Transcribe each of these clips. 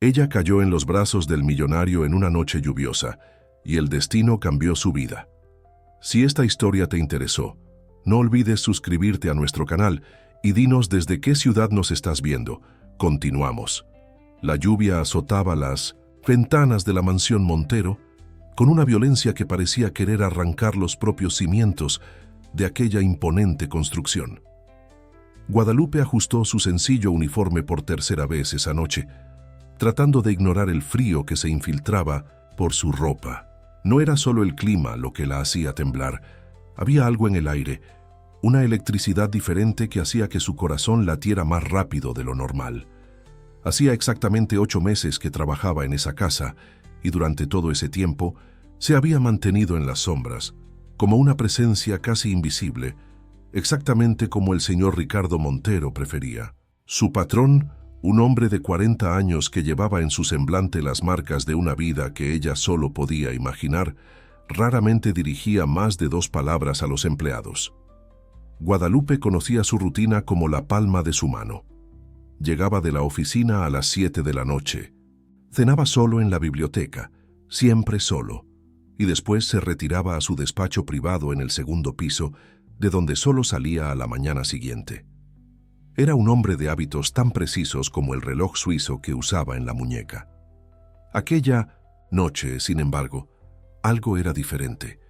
Ella cayó en los brazos del millonario en una noche lluviosa, y el destino cambió su vida. Si esta historia te interesó, no olvides suscribirte a nuestro canal y dinos desde qué ciudad nos estás viendo. Continuamos. La lluvia azotaba las ventanas de la mansión Montero con una violencia que parecía querer arrancar los propios cimientos de aquella imponente construcción. Guadalupe ajustó su sencillo uniforme por tercera vez esa noche, tratando de ignorar el frío que se infiltraba por su ropa. No era solo el clima lo que la hacía temblar, había algo en el aire, una electricidad diferente que hacía que su corazón latiera más rápido de lo normal. Hacía exactamente 8 meses que trabajaba en esa casa y durante todo ese tiempo se había mantenido en las sombras, como una presencia casi invisible, exactamente como el señor Ricardo Montero prefería. Su patrón, un hombre de 40 años que llevaba en su semblante las marcas de una vida que ella solo podía imaginar, raramente dirigía más de 2 palabras a los empleados. Guadalupe conocía su rutina como la palma de su mano. Llegaba de la oficina a las 7 de la noche. Cenaba solo en la biblioteca, siempre solo, y después se retiraba a su despacho privado en el segundo piso, de donde solo salía a la mañana siguiente. Era un hombre de hábitos tan precisos como el reloj suizo que usaba en la muñeca. Aquella noche, sin embargo, algo era diferente.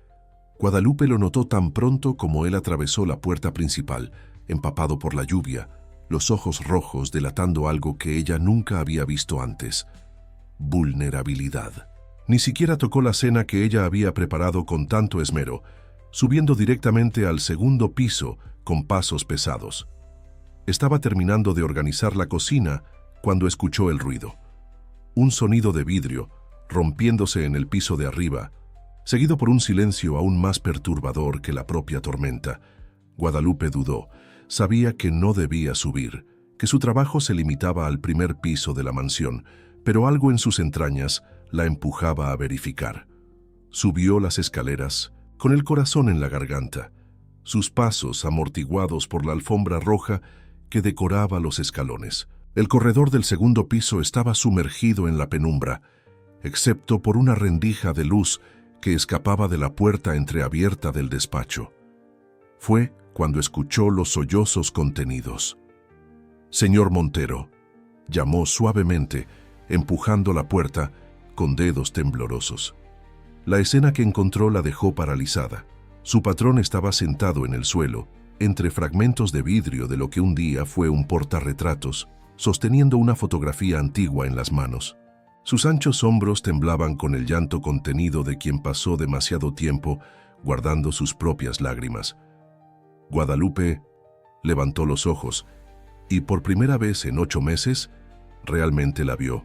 Guadalupe lo notó tan pronto como él atravesó la puerta principal, empapado por la lluvia, los ojos rojos delatando algo que ella nunca había visto antes: vulnerabilidad. Ni siquiera tocó la cena que ella había preparado con tanto esmero, subiendo directamente al segundo piso con pasos pesados. Estaba terminando de organizar la cocina cuando escuchó el ruido. Un sonido de vidrio rompiéndose en el piso de arriba, seguido por un silencio aún más perturbador que la propia tormenta. Guadalupe dudó. Sabía que no debía subir, que su trabajo se limitaba al primer piso de la mansión, pero algo en sus entrañas la empujaba a verificar. Subió las escaleras, con el corazón en la garganta, sus pasos amortiguados por la alfombra roja que decoraba los escalones. El corredor del segundo piso estaba sumergido en la penumbra, excepto por una rendija de luz que escapaba de la puerta entreabierta del despacho. Fue cuando escuchó los sollozos contenidos. «Señor Montero», llamó suavemente, empujando la puerta con dedos temblorosos. La escena que encontró la dejó paralizada. Su patrón estaba sentado en el suelo, entre fragmentos de vidrio de lo que un día fue un portarretratos, sosteniendo una fotografía antigua en las manos. Sus anchos hombros temblaban con el llanto contenido de quien pasó demasiado tiempo guardando sus propias lágrimas. Guadalupe levantó los ojos y por primera vez en 8 meses realmente la vio.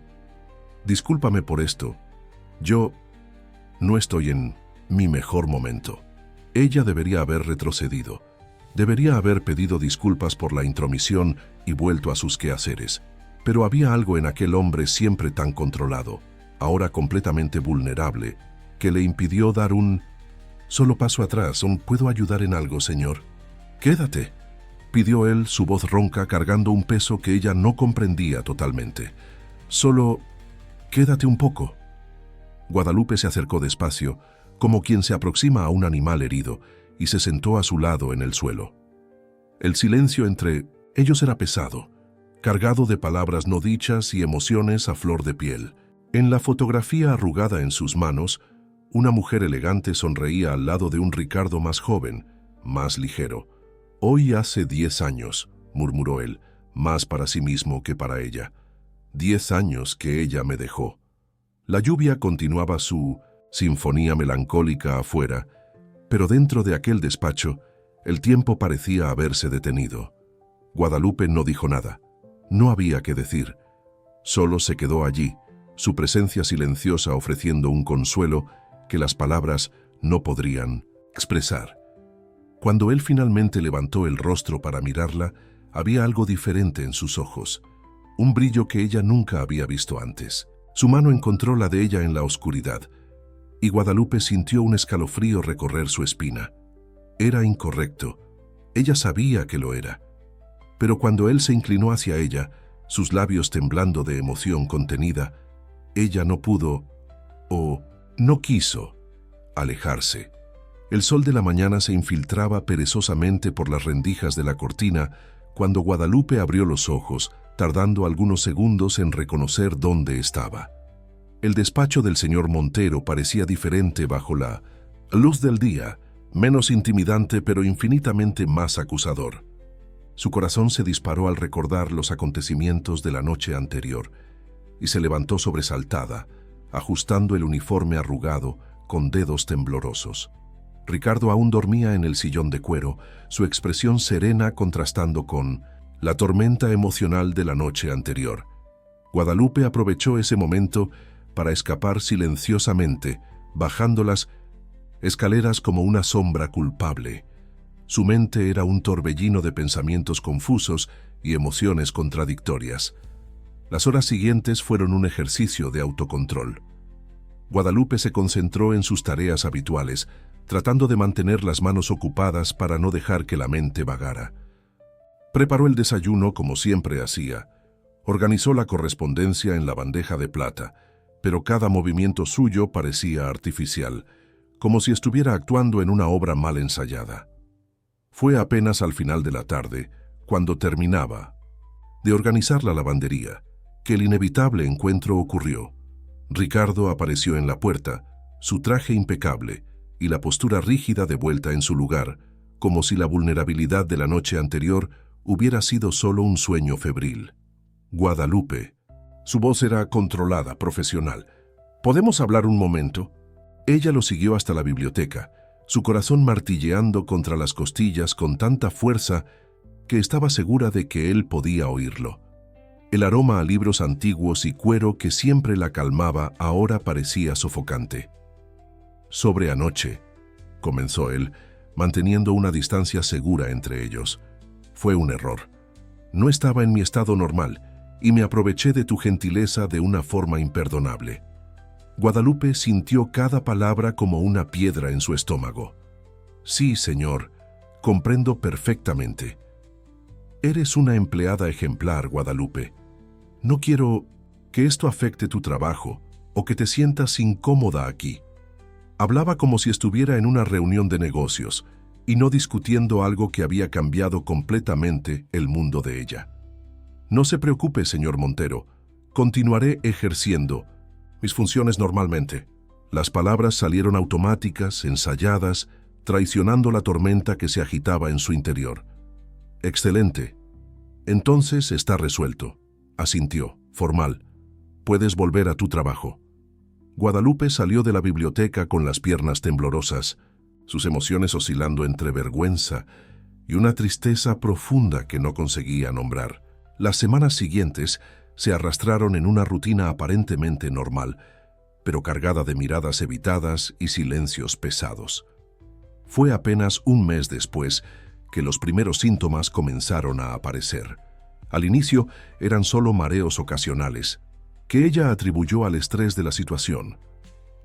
«Discúlpame por esto. Yo no estoy en mi mejor momento». Ella debería haber retrocedido. Debería haber pedido disculpas por la intromisión y vuelto a sus quehaceres. Pero había algo en aquel hombre siempre tan controlado, ahora completamente vulnerable, que le impidió dar un solo paso atrás. «¿Puedo ayudar en algo, señor?» «Quédate», pidió él, su voz ronca cargando un peso que ella no comprendía totalmente. «Solo quédate un poco». Guadalupe se acercó despacio, como quien se aproxima a un animal herido, y se sentó a su lado en el suelo. El silencio entre ellos era pesado, cargado de palabras no dichas y emociones a flor de piel. En la fotografía arrugada en sus manos, una mujer elegante sonreía al lado de un Ricardo más joven, más ligero. «Hoy hace 10 años», murmuró él, más para sí mismo que para ella. 10 años que ella me dejó. La lluvia continuaba su sinfonía melancólica afuera, pero dentro de aquel despacho, el tiempo parecía haberse detenido. Guadalupe no dijo nada. No había que decir. Solo se quedó allí, su presencia silenciosa ofreciendo un consuelo que las palabras no podrían expresar. Cuando él finalmente levantó el rostro para mirarla, había algo diferente en sus ojos, un brillo que ella nunca había visto antes. Su mano encontró la de ella en la oscuridad, y Guadalupe sintió un escalofrío recorrer su espina. Era incorrecto. Ella sabía que lo era. Pero cuando él se inclinó hacia ella, sus labios temblando de emoción contenida, ella no pudo, o no quiso, alejarse. El sol de la mañana se infiltraba perezosamente por las rendijas de la cortina cuando Guadalupe abrió los ojos, tardando algunos segundos en reconocer dónde estaba. El despacho del señor Montero parecía diferente bajo la luz del día, menos intimidante pero infinitamente más acusador. Su corazón se disparó al recordar los acontecimientos de la noche anterior y se levantó sobresaltada, ajustando el uniforme arrugado con dedos temblorosos. Ricardo aún dormía en el sillón de cuero, su expresión serena contrastando con la tormenta emocional de la noche anterior. Guadalupe aprovechó ese momento para escapar silenciosamente, bajando las escaleras como una sombra culpable. Su mente era un torbellino de pensamientos confusos y emociones contradictorias. Las horas siguientes fueron un ejercicio de autocontrol. Guadalupe se concentró en sus tareas habituales, tratando de mantener las manos ocupadas para no dejar que la mente vagara. Preparó el desayuno como siempre hacía. Organizó la correspondencia en la bandeja de plata, pero cada movimiento suyo parecía artificial, como si estuviera actuando en una obra mal ensayada. Fue apenas al final de la tarde, cuando terminaba de organizar la lavandería, que el inevitable encuentro ocurrió. Ricardo apareció en la puerta, su traje impecable y la postura rígida de vuelta en su lugar, como si la vulnerabilidad de la noche anterior hubiera sido solo un sueño febril. Guadalupe. Su voz era controlada, profesional. ¿Podemos hablar un momento? Ella lo siguió hasta la biblioteca, su corazón martilleando contra las costillas con tanta fuerza que estaba segura de que él podía oírlo. El aroma a libros antiguos y cuero que siempre la calmaba ahora parecía sofocante. «Sobre anoche», comenzó él, manteniendo una distancia segura entre ellos. «Fue un error. No estaba en mi estado normal y me aproveché de tu gentileza de una forma imperdonable». Guadalupe sintió cada palabra como una piedra en su estómago. «Sí, señor, comprendo perfectamente. Eres una empleada ejemplar, Guadalupe. No quiero que esto afecte tu trabajo o que te sientas incómoda aquí». Hablaba como si estuviera en una reunión de negocios y no discutiendo algo que había cambiado completamente el mundo de ella. «No se preocupe, señor Montero. Continuaré ejerciendo mis funciones normalmente». Las palabras salieron automáticas, ensayadas, traicionando la tormenta que se agitaba en su interior. «Excelente. Entonces está resuelto», asintió, formal. «Puedes volver a tu trabajo». Guadalupe salió de la biblioteca con las piernas temblorosas, sus emociones oscilando entre vergüenza y una tristeza profunda que no conseguía nombrar. Las semanas siguientes se arrastraron en una rutina aparentemente normal, pero cargada de miradas evitadas y silencios pesados. Fue apenas un mes después que los primeros síntomas comenzaron a aparecer. Al inicio eran solo mareos ocasionales, que ella atribuyó al estrés de la situación.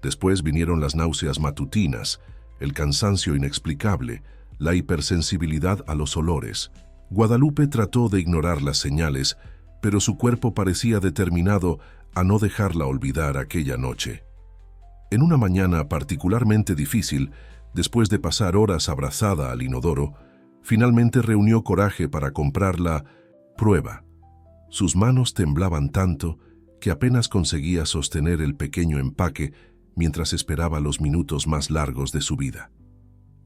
Después vinieron las náuseas matutinas, el cansancio inexplicable, la hipersensibilidad a los olores. Guadalupe trató de ignorar las señales, pero su cuerpo parecía determinado a no dejarla olvidar aquella noche. En una mañana particularmente difícil, después de pasar horas abrazada al inodoro, finalmente reunió coraje para comprar la prueba. Sus manos temblaban tanto que apenas conseguía sostener el pequeño empaque mientras esperaba los minutos más largos de su vida.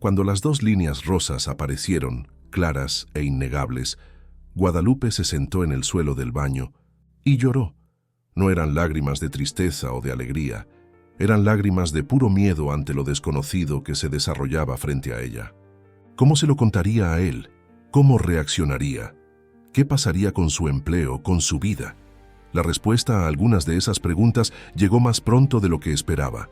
Cuando las 2 líneas rosas aparecieron, claras e innegables, Guadalupe se sentó en el suelo del baño y lloró. No eran lágrimas de tristeza o de alegría, eran lágrimas de puro miedo ante lo desconocido que se desarrollaba frente a ella. ¿Cómo se lo contaría a él? ¿Cómo reaccionaría? ¿Qué pasaría con su empleo, con su vida? La respuesta a algunas de esas preguntas llegó más pronto de lo que esperaba.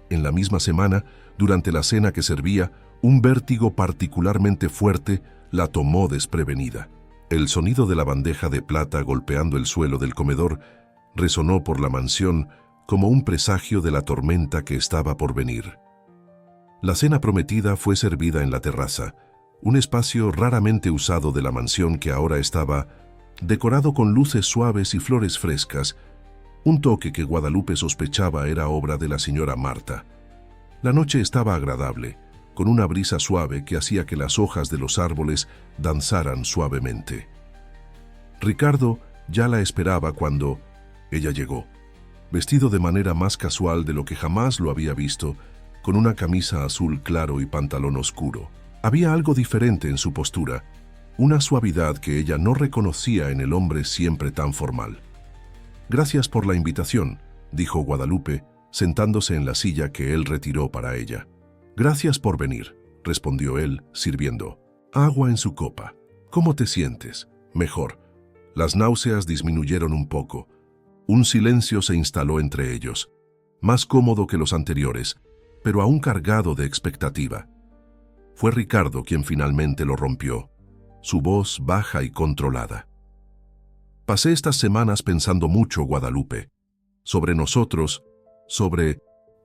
En la misma semana, durante la cena que servía, un vértigo particularmente fuerte la tomó desprevenida. El sonido de la bandeja de plata golpeando el suelo del comedor resonó por la mansión como un presagio de la tormenta que estaba por venir. La cena prometida fue servida en la terraza, un espacio raramente usado de la mansión que ahora estaba decorado con luces suaves y flores frescas, un toque que Guadalupe sospechaba era obra de la señora Marta. La noche estaba agradable, con una brisa suave que hacía que las hojas de los árboles danzaran suavemente. Ricardo ya la esperaba cuando ella llegó, vestido de manera más casual de lo que jamás lo había visto, con una camisa azul claro y pantalón oscuro. Había algo diferente en su postura, una suavidad que ella no reconocía en el hombre siempre tan formal. «Gracias por la invitación», dijo Guadalupe, sentándose en la silla que él retiró para ella. «Gracias por venir», respondió él, sirviendo agua en su copa. «¿Cómo te sientes?» «Mejor». Las náuseas disminuyeron un poco. Un silencio se instaló entre ellos, más cómodo que los anteriores, pero aún cargado de expectativa. Fue Ricardo quien finalmente lo rompió, su voz baja y controlada. «Pasé estas semanas pensando mucho, Guadalupe, sobre nosotros, sobre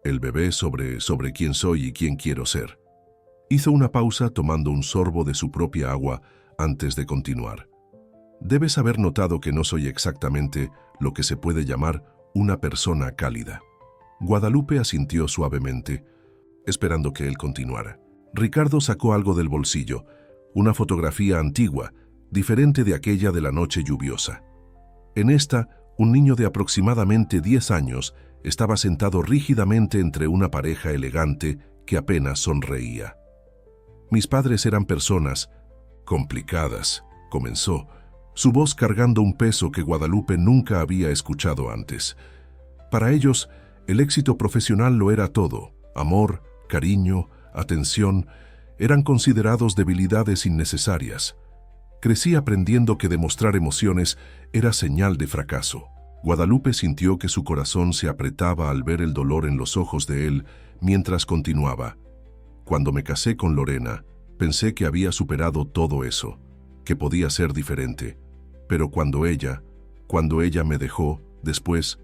el bebé, sobre quién soy y quién quiero ser». Hizo una pausa tomando un sorbo de su propia agua antes de continuar. «Debes haber notado que no soy exactamente lo que se puede llamar una persona cálida». Guadalupe asintió suavemente, esperando que él continuara. Ricardo sacó algo del bolsillo, una fotografía antigua, diferente de aquella de la noche lluviosa. En esta, un niño de aproximadamente 10 años estaba sentado rígidamente entre una pareja elegante que apenas sonreía. «Mis padres eran personas complicadas», comenzó, su voz cargando un peso que Guadalupe nunca había escuchado antes. Para ellos, el éxito profesional lo era todo. Amor, cariño, atención, eran considerados debilidades innecesarias. Crecí aprendiendo que demostrar emociones era señal de fracaso. Guadalupe sintió que su corazón se apretaba al ver el dolor en los ojos de él mientras continuaba. «Cuando me casé con Lorena, pensé que había superado todo eso, que podía ser diferente. Pero cuando ella me dejó, después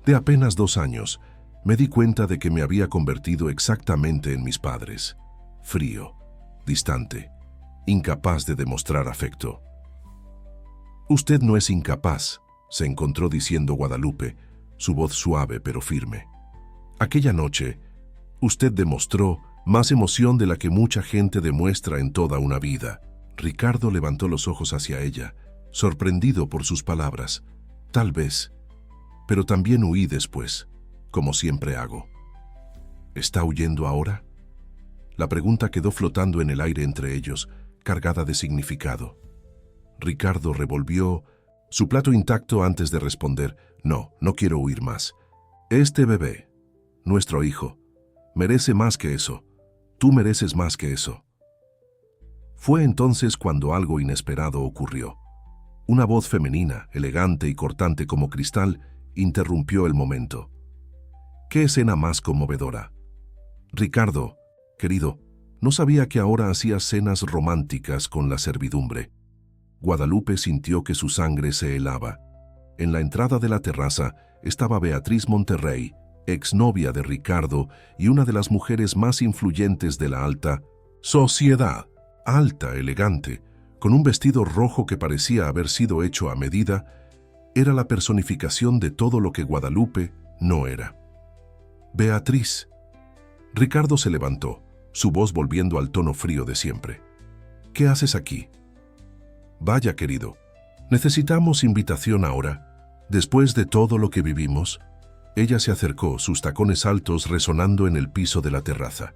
de apenas 2 años, me di cuenta de que me había convertido exactamente en mis padres. Frío, distante, incapaz de demostrar afecto». «Usted no es incapaz», se encontró diciendo Guadalupe, su voz suave pero firme. «Aquella noche, usted demostró más emoción de la que mucha gente demuestra en toda una vida». Ricardo levantó los ojos hacia ella, sorprendido por sus palabras. «Tal vez, pero también huí después, como siempre hago». «¿Está huyendo ahora?». La pregunta quedó flotando en el aire entre ellos, cargada de significado. Ricardo revolvió su plato intacto antes de responder. «No, no quiero huir más. Este bebé, nuestro hijo, merece más que eso. Tú mereces más que eso». Fue entonces cuando algo inesperado ocurrió. Una voz femenina, elegante y cortante como cristal, interrumpió el momento. «¿Qué escena más conmovedora? Ricardo, querido, no sabía que ahora hacías cenas románticas con la servidumbre». Guadalupe sintió que su sangre se helaba. En la entrada de la terraza estaba Beatriz Monterrey, exnovia de Ricardo y una de las mujeres más influyentes de la alta sociedad. Alta, elegante, con un vestido rojo que parecía haber sido hecho a medida, era la personificación de todo lo que Guadalupe no era. «Beatriz». Ricardo se levantó, su voz volviendo al tono frío de siempre. «¿Qué haces aquí?». «Vaya, querido, necesitamos invitación ahora. Después de todo lo que vivimos». Ella se acercó, sus tacones altos resonando en el piso de la terraza.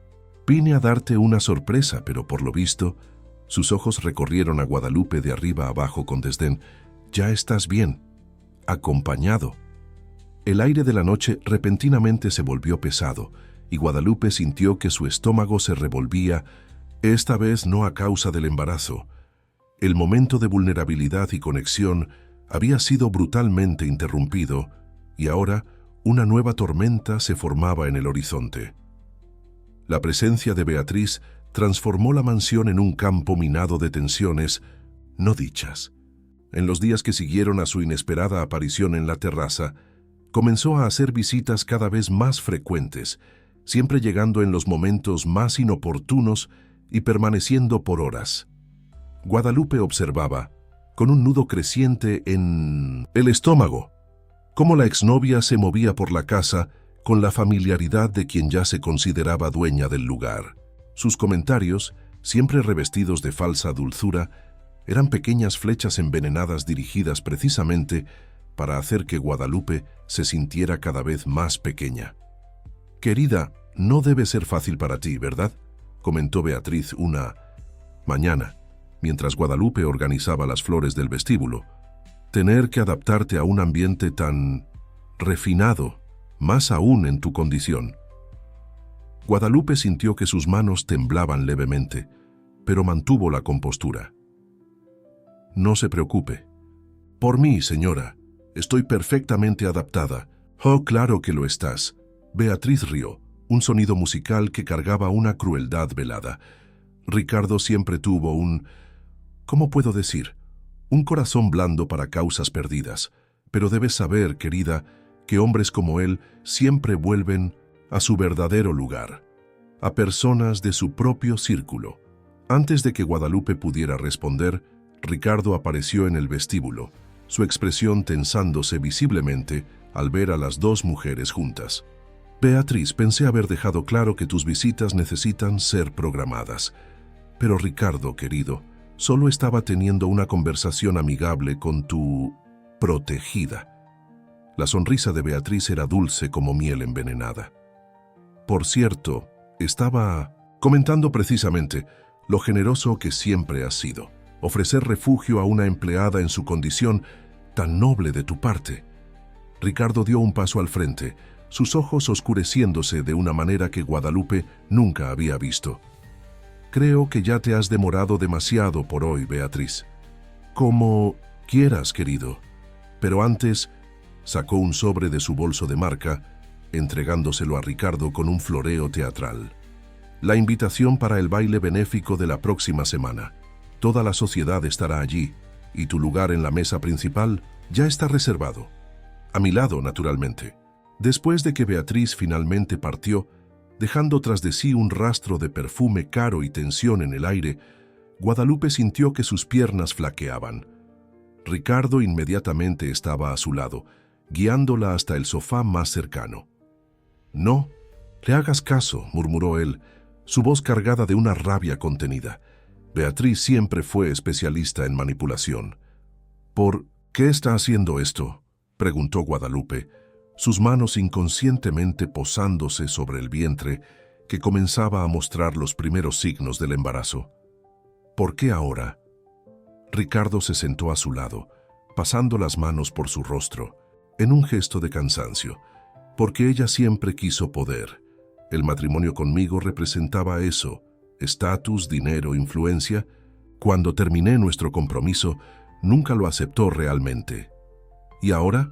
«Vine a darte una sorpresa, pero por lo visto...». Sus ojos recorrieron a Guadalupe de arriba a abajo con desdén. «Ya estás bien. Acompañado». El aire de la noche repentinamente se volvió pesado, y Guadalupe sintió que su estómago se revolvía, esta vez no a causa del embarazo. El momento de vulnerabilidad y conexión había sido brutalmente interrumpido, y ahora una nueva tormenta se formaba en el horizonte. La presencia de Beatriz transformó la mansión en un campo minado de tensiones no dichas. En los días que siguieron a su inesperada aparición en la terraza, comenzó a hacer visitas cada vez más frecuentes, siempre llegando en los momentos más inoportunos y permaneciendo por horas. Guadalupe observaba, con un nudo creciente en el estómago. Cómo la exnovia se movía por la casa con la familiaridad de quien ya se consideraba dueña del lugar. Sus comentarios, siempre revestidos de falsa dulzura, eran pequeñas flechas envenenadas dirigidas precisamente para hacer que Guadalupe se sintiera cada vez más pequeña. «Querida, no debe ser fácil para ti, ¿verdad?», comentó Beatriz una mañana, mientras Guadalupe organizaba las flores del vestíbulo. «Tener que adaptarte a un ambiente tan refinado, más aún en tu condición». Guadalupe sintió que sus manos temblaban levemente, pero mantuvo la compostura. «No se preocupe. Por mí, señora, estoy perfectamente adaptada». «Oh, claro que lo estás». Beatriz rió, un sonido musical que cargaba una crueldad velada. Ricardo siempre tuvo ¿cómo puedo decir? Un corazón blando para causas perdidas. Pero debes saber, querida, que hombres como él siempre vuelven a su verdadero lugar, a personas de su propio círculo. Antes de que Guadalupe pudiera responder, Ricardo apareció en el vestíbulo, su expresión tensándose visiblemente al ver a las dos mujeres juntas. «Beatriz, pensé haber dejado claro que tus visitas necesitan ser programadas. Pero Ricardo, querido, solo estaba teniendo una conversación amigable con tu protegida». La sonrisa de Beatriz era dulce como miel envenenada. «Por cierto, estaba comentando precisamente lo generoso que siempre has sido. Ofrecer refugio a una empleada en su condición tan noble de tu parte». Ricardo dio un paso al frente, sus ojos oscureciéndose de una manera que Guadalupe nunca había visto. «Creo que ya te has demorado demasiado por hoy, Beatriz». «Como quieras, querido. Pero antes», sacó un sobre de su bolso de marca, entregándoselo a Ricardo con un floreo teatral. «La invitación para el baile benéfico de la próxima semana. Toda la sociedad estará allí, y tu lugar en la mesa principal ya está reservado. A mi lado, naturalmente». Después de que Beatriz finalmente partió, dejando tras de sí un rastro de perfume caro y tensión en el aire, Guadalupe sintió que sus piernas flaqueaban. Ricardo inmediatamente estaba a su lado, guiándola hasta el sofá más cercano. «No le hagas caso», murmuró él, su voz cargada de una rabia contenida. Beatriz siempre fue especialista en manipulación. «¿Por qué está haciendo esto?», preguntó Guadalupe, sus manos inconscientemente posándose sobre el vientre que comenzaba a mostrar los primeros signos del embarazo. «¿Por qué ahora?». Ricardo se sentó a su lado, pasando las manos por su rostro, en un gesto de cansancio, porque ella siempre quiso poder. El matrimonio conmigo representaba eso, estatus, dinero, influencia. Cuando terminé nuestro compromiso, nunca lo aceptó realmente. ¿Y ahora?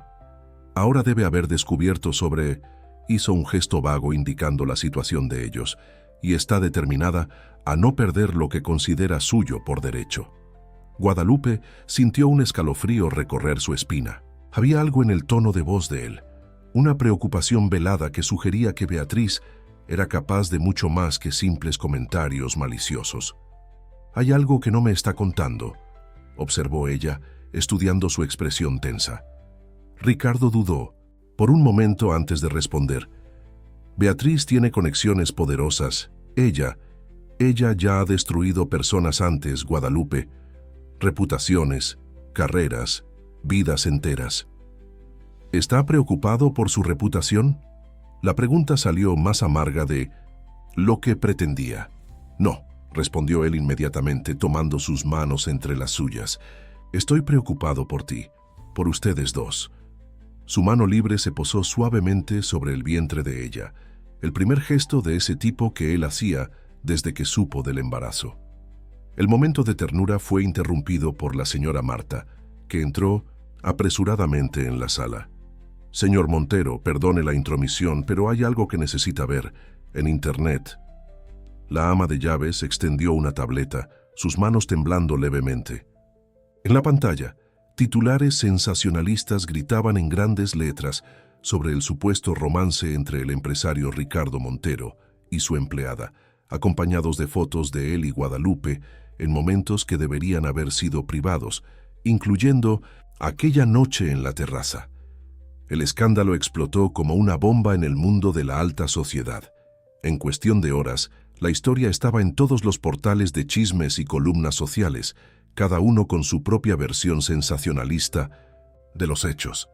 Ahora debe haber descubierto sobre...». Hizo un gesto vago indicando la situación de ellos, y está determinada a no perder lo que considera suyo por derecho. Guadalupe sintió un escalofrío recorrer su espina. Había algo en el tono de voz de él, una preocupación velada que sugería que Beatriz era capaz de mucho más que simples comentarios maliciosos. «Hay algo que no me está contando», observó ella, estudiando su expresión tensa. Ricardo dudó por un momento antes de responder. «Beatriz tiene conexiones poderosas. Ella ya ha destruido personas antes, Guadalupe. Reputaciones, carreras, vidas enteras». «¿Está preocupado por su reputación?». La pregunta salió más amarga de lo que pretendía. «No», respondió él inmediatamente, tomando sus manos entre las suyas. «Estoy preocupado por ti, por ustedes dos». Su mano libre se posó suavemente sobre el vientre de ella, el primer gesto de ese tipo que él hacía desde que supo del embarazo. El momento de ternura fue interrumpido por la señora Marta, que entró apresuradamente en la sala. «Señor Montero, perdone la intromisión, pero hay algo que necesita ver en Internet». La ama de llaves extendió una tableta, sus manos temblando levemente. En la pantalla, titulares sensacionalistas gritaban en grandes letras sobre el supuesto romance entre el empresario Ricardo Montero y su empleada, acompañados de fotos de él y Guadalupe en momentos que deberían haber sido privados incluyendo aquella noche en la terraza. El escándalo explotó como una bomba en el mundo de la alta sociedad. En cuestión de horas, la historia estaba en todos los portales de chismes y columnas sociales, cada uno con su propia versión sensacionalista de los hechos.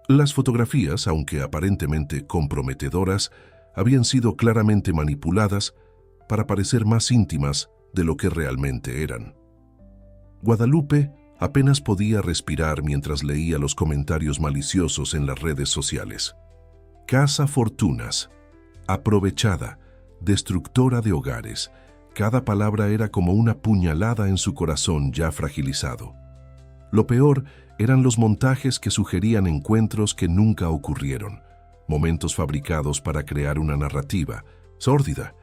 Las fotografías, aunque aparentemente comprometedoras, habían sido claramente manipuladas para parecer más íntimas de lo que realmente eran. Guadalupe apenas podía respirar mientras leía los comentarios maliciosos en las redes sociales. Casa fortunas, aprovechada, destructora de hogares. Cada palabra era como una puñalada en su corazón ya fragilizado. Lo peor eran los montajes que sugerían encuentros que nunca ocurrieron, momentos fabricados para crear una narrativa sórdida.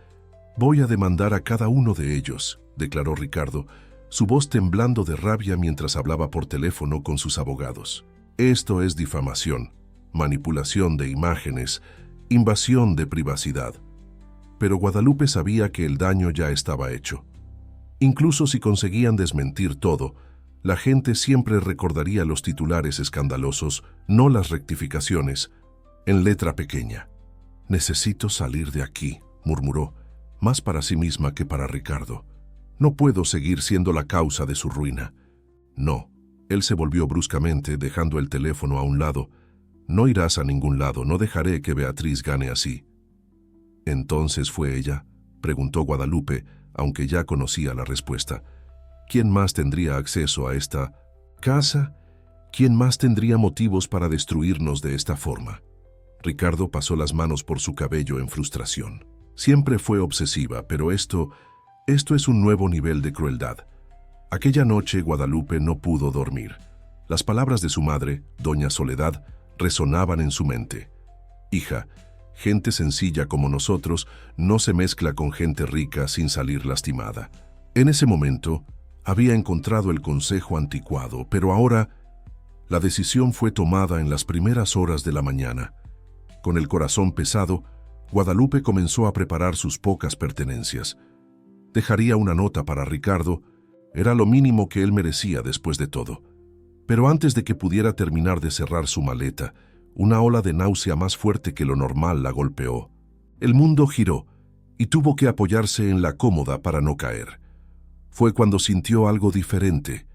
«Voy a demandar a cada uno de ellos», declaró Ricardo, su voz temblando de rabia mientras hablaba por teléfono con sus abogados. «Esto es difamación, manipulación de imágenes, invasión de privacidad». Pero Guadalupe sabía que el daño ya estaba hecho. Incluso si conseguían desmentir todo, la gente siempre recordaría los titulares escandalosos, no las rectificaciones, en letra pequeña. «Necesito salir de aquí», murmuró, más para sí misma que para Ricardo. «No puedo seguir siendo la causa de su ruina». «No», él se volvió bruscamente, dejando el teléfono a un lado. «No irás a ningún lado, no dejaré que Beatriz gane así». «¿Entonces fue ella?», preguntó Guadalupe, aunque ya conocía la respuesta. ¿Quién más tendría acceso a esta casa? ¿Quién más tendría motivos para destruirnos de esta forma? Ricardo pasó las manos por su cabello en frustración. Siempre fue obsesiva, pero esto es un nuevo nivel de crueldad. Aquella noche Guadalupe no pudo dormir. Las palabras de su madre, doña Soledad, resonaban en su mente. «Hija, gente sencilla como nosotros no se mezcla con gente rica sin salir lastimada». En ese momento, había encontrado el consejo anticuado, pero ahora la decisión fue tomada en las primeras horas de la mañana. Con el corazón pesado, Guadalupe comenzó a preparar sus pocas pertenencias. Dejaría una nota para Ricardo, era lo mínimo que él merecía después de todo. Pero antes de que pudiera terminar de cerrar su maleta, una ola de náusea más fuerte que lo normal la golpeó. El mundo giró y tuvo que apoyarse en la cómoda para no caer. Fue cuando sintió algo diferente,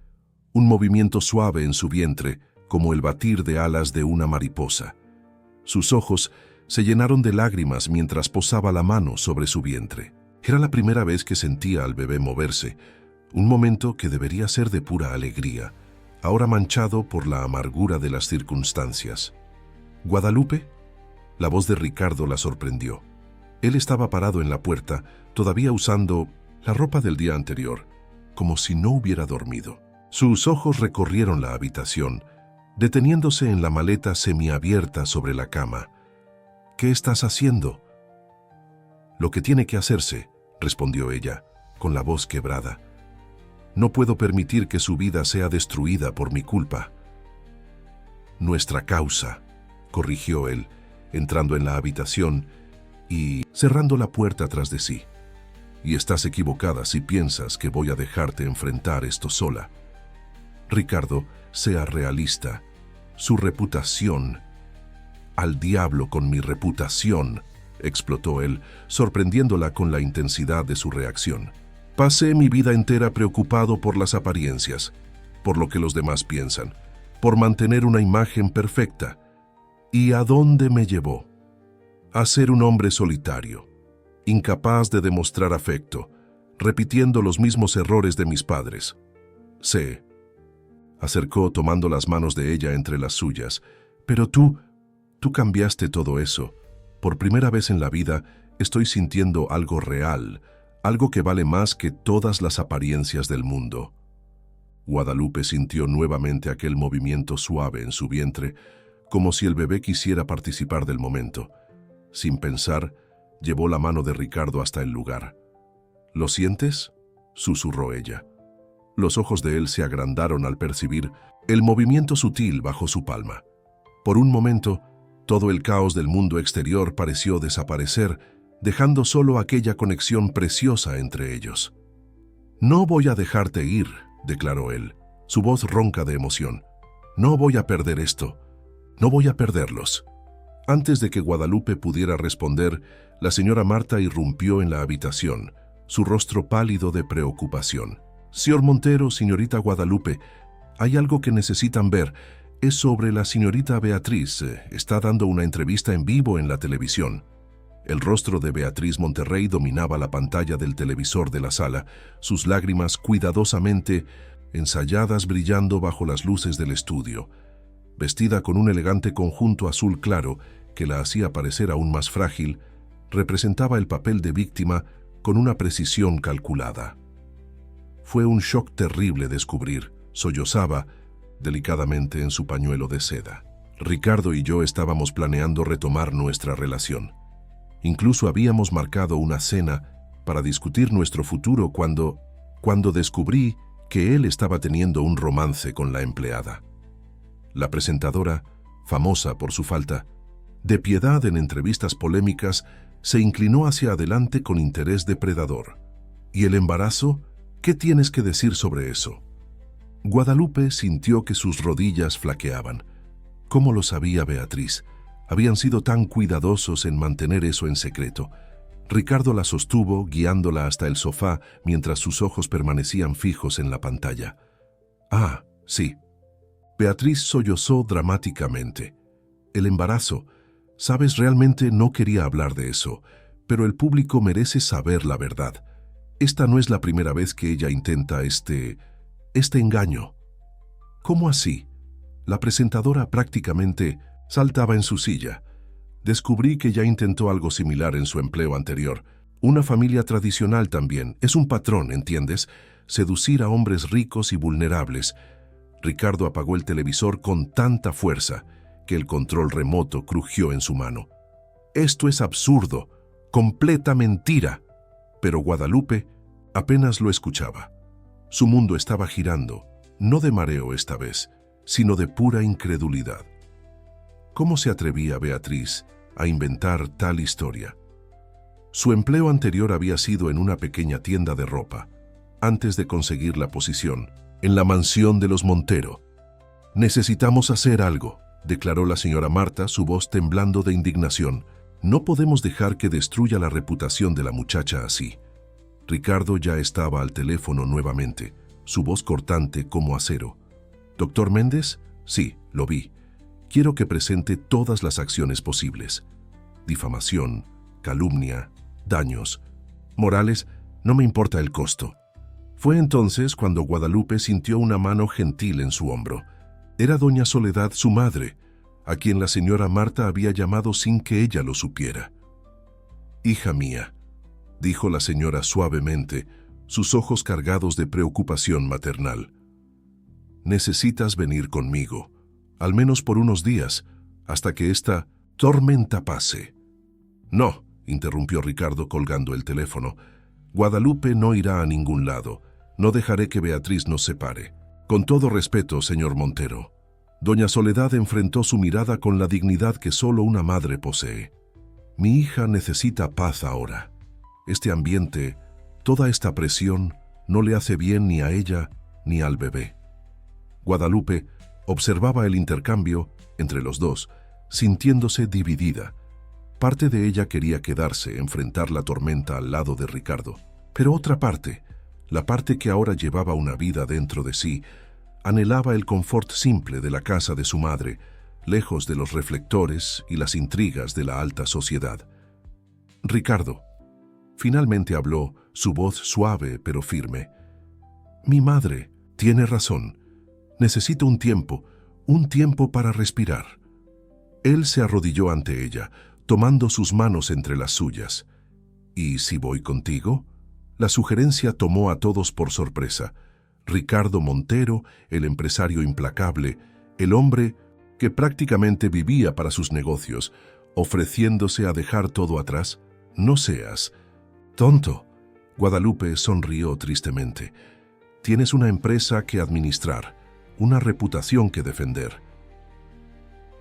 un movimiento suave en su vientre, como el batir de alas de una mariposa. Sus ojos se llenaron de lágrimas mientras posaba la mano sobre su vientre. Era la primera vez que sentía al bebé moverse, un momento que debería ser de pura alegría, ahora manchado por la amargura de las circunstancias. «¿Guadalupe?». La voz de Ricardo la sorprendió. Él estaba parado en la puerta, todavía usando la ropa del día anterior, como si no hubiera dormido. Sus ojos recorrieron la habitación, deteniéndose en la maleta semiabierta sobre la cama. «¿Qué estás haciendo?». «Lo que tiene que hacerse», respondió ella, con la voz quebrada. «No puedo permitir que su vida sea destruida por mi culpa». «Nuestra causa», corrigió él, entrando en la habitación y cerrando la puerta tras de sí. «Y estás equivocada si piensas que voy a dejarte enfrentar esto sola. Ricardo, sea realista. Su reputación». «Al diablo con mi reputación», explotó él, sorprendiéndola con la intensidad de su reacción. «Pasé mi vida entera preocupado por las apariencias, por lo que los demás piensan, por mantener una imagen perfecta. ¿Y a dónde me llevó? A ser un hombre solitario, incapaz de demostrar afecto, repitiendo los mismos errores de mis padres. Sé». Acercó tomando las manos de ella entre las suyas. «Pero tú cambiaste todo eso. Por primera vez en la vida estoy sintiendo algo real, algo que vale más que todas las apariencias del mundo». Guadalupe sintió nuevamente aquel movimiento suave en su vientre, como si el bebé quisiera participar del momento. Sin pensar, llevó la mano de Ricardo hasta el lugar. «¿Lo sientes?», susurró ella. Los ojos de él se agrandaron al percibir el movimiento sutil bajo su palma. Por un momento, todo el caos del mundo exterior pareció desaparecer, dejando solo aquella conexión preciosa entre ellos. «No voy a dejarte ir», declaró él, su voz ronca de emoción. «No voy a perder esto. No voy a perderlos». Antes de que Guadalupe pudiera responder, la señora Marta irrumpió en la habitación, su rostro pálido de preocupación. «Señor Montero, señorita Guadalupe, hay algo que necesitan ver. Es sobre la señorita Beatriz. Está dando una entrevista en vivo en la televisión». El rostro de Beatriz Monterrey dominaba la pantalla del televisor de la sala, sus lágrimas cuidadosamente ensayadas brillando bajo las luces del estudio. Vestida con un elegante conjunto azul claro que la hacía parecer aún más frágil, representaba el papel de víctima con una precisión calculada. Fue un shock terrible descubrir, sollozaba delicadamente en su pañuelo de seda. Ricardo y yo estábamos planeando retomar nuestra relación. Incluso habíamos marcado una cena para discutir nuestro futuro cuando descubrí que él estaba teniendo un romance con la empleada. La presentadora, famosa por su falta de piedad en entrevistas polémicas, se inclinó hacia adelante con interés depredador. ¿Y el embarazo? ¿Qué tienes que decir sobre eso? Guadalupe sintió que sus rodillas flaqueaban. ¿Cómo lo sabía Beatriz? Habían sido tan cuidadosos en mantener eso en secreto. Ricardo la sostuvo, guiándola hasta el sofá mientras sus ojos permanecían fijos en la pantalla. «Ah, sí». Beatriz sollozó dramáticamente. «El embarazo. Sabes, realmente no quería hablar de eso, pero el público merece saber la verdad. Esta no es la primera vez que ella intenta este engaño». «¿Cómo así?» La presentadora prácticamente saltaba en su silla. «Descubrí que ya intentó algo similar en su empleo anterior. Una familia tradicional también. Es un patrón, ¿entiendes? Seducir a hombres ricos y vulnerables». Ricardo apagó el televisor con tanta fuerza que el control remoto crujió en su mano. «Esto es absurdo, completa mentira». Pero Guadalupe apenas lo escuchaba. Su mundo estaba girando, no de mareo esta vez, sino de pura incredulidad. ¿Cómo se atrevía Beatriz a inventar tal historia? Su empleo anterior había sido en una pequeña tienda de ropa, antes de conseguir la posición en la mansión de los Montero. «Necesitamos hacer algo», declaró la señora Marta, su voz temblando de indignación. «No podemos dejar que destruya la reputación de la muchacha así». Ricardo ya estaba al teléfono nuevamente, su voz cortante como acero. «¿Doctor Méndez? Sí, lo vi. Quiero que presente todas las acciones posibles. Difamación, calumnia, daños. Morales, no me importa el costo». Fue entonces cuando Guadalupe sintió una mano gentil en su hombro. Era doña Soledad, su madre, a quien la señora Marta había llamado sin que ella lo supiera. «Hija mía», dijo la señora suavemente, sus ojos cargados de preocupación maternal. «Necesitas venir conmigo, al menos por unos días, hasta que esta tormenta pase». «No», interrumpió Ricardo colgando el teléfono. «Guadalupe no irá a ningún lado. No dejaré que Beatriz nos separe. Con todo respeto, señor Montero». Doña Soledad enfrentó su mirada con la dignidad que solo una madre posee. «Mi hija necesita paz ahora. Este ambiente, toda esta presión, no le hace bien ni a ella ni al bebé». Guadalupe observaba el intercambio entre los dos, sintiéndose dividida. Parte de ella quería quedarse, enfrentar la tormenta al lado de Ricardo. Pero otra parte, la parte que ahora llevaba una vida dentro de sí, anhelaba el confort simple de la casa de su madre, lejos de los reflectores y las intrigas de la alta sociedad. «Ricardo», finalmente habló, su voz suave pero firme. «Mi madre tiene razón. Necesito un tiempo para respirar». Él se arrodilló ante ella, tomando sus manos entre las suyas. «¿Y si voy contigo?». La sugerencia tomó a todos por sorpresa. Ricardo Montero, el empresario implacable, el hombre que prácticamente vivía para sus negocios, ofreciéndose a dejar todo atrás. «No seas tonto». Guadalupe sonrió tristemente. «Tienes una empresa que administrar, una reputación que defender,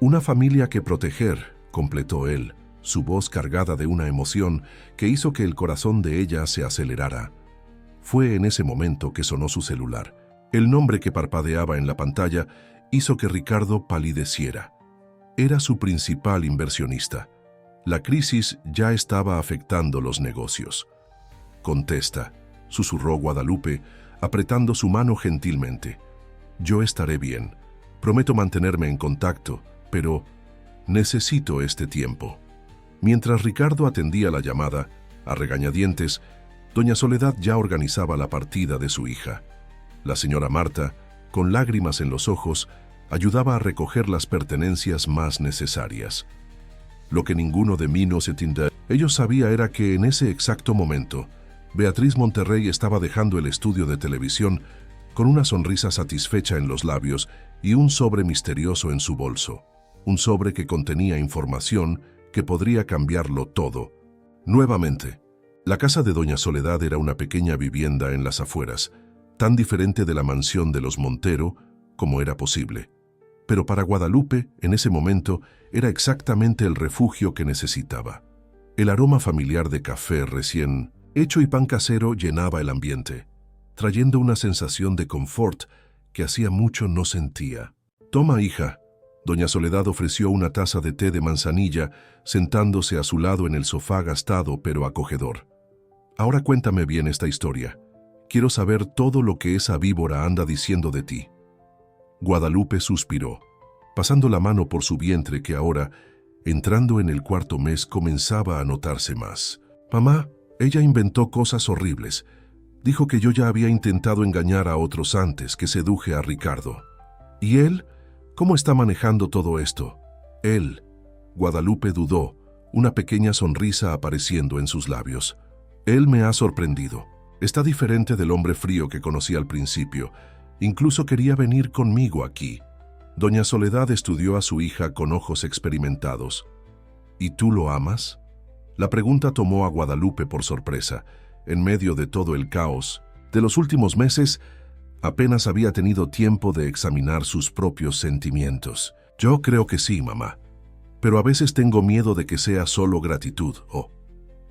una familia que proteger», completó él, su voz cargada de una emoción que hizo que el corazón de ella se acelerara. Fue en ese momento que sonó su celular. El nombre que parpadeaba en la pantalla hizo que Ricardo palideciera. Era su principal inversionista. La crisis ya estaba afectando los negocios. «Contesta», susurró Guadalupe, apretando su mano gentilmente. «Yo estaré bien. Prometo mantenerme en contacto, pero necesito este tiempo». Mientras Ricardo atendía la llamada, a regañadientes, doña Soledad ya organizaba la partida de su hija. La señora Marta, con lágrimas en los ojos, ayudaba a recoger las pertenencias más necesarias. Lo que ninguno de mí no se tinda. Ellos sabía era que en ese exacto momento, Beatriz Monterrey estaba dejando el estudio de televisión con una sonrisa satisfecha en los labios y un sobre misterioso en su bolso. Un sobre que contenía información que podría cambiarlo todo. Nuevamente, la casa de doña Soledad era una pequeña vivienda en las afueras, tan diferente de la mansión de los Montero como era posible. Pero para Guadalupe, en ese momento, era exactamente el refugio que necesitaba. El aroma familiar de café recién hecho y pan casero llenaba el ambiente, trayendo una sensación de confort que hacía mucho no sentía. «Toma, hija». Doña Soledad ofreció una taza de té de manzanilla, sentándose a su lado en el sofá gastado pero acogedor. «Ahora cuéntame bien esta historia. Quiero saber todo lo que esa víbora anda diciendo de ti». Guadalupe suspiró, pasando la mano por su vientre que ahora, entrando en el cuarto mes, comenzaba a notarse más. «Mamá, ella inventó cosas horribles. Dijo que yo ya había intentado engañar a otros antes, que seduje a Ricardo. ¿Y él? ¿Cómo está manejando todo esto?» «Él». Guadalupe dudó, una pequeña sonrisa apareciendo en sus labios. «Él me ha sorprendido. Está diferente del hombre frío que conocí al principio. Incluso quería venir conmigo aquí». Doña Soledad estudió a su hija con ojos experimentados. «¿Y tú lo amas?». La pregunta tomó a Guadalupe por sorpresa. En medio de todo el caos de los últimos meses, apenas había tenido tiempo de examinar sus propios sentimientos. «Yo creo que sí, mamá. Pero a veces tengo miedo de que sea solo gratitud». «Oh».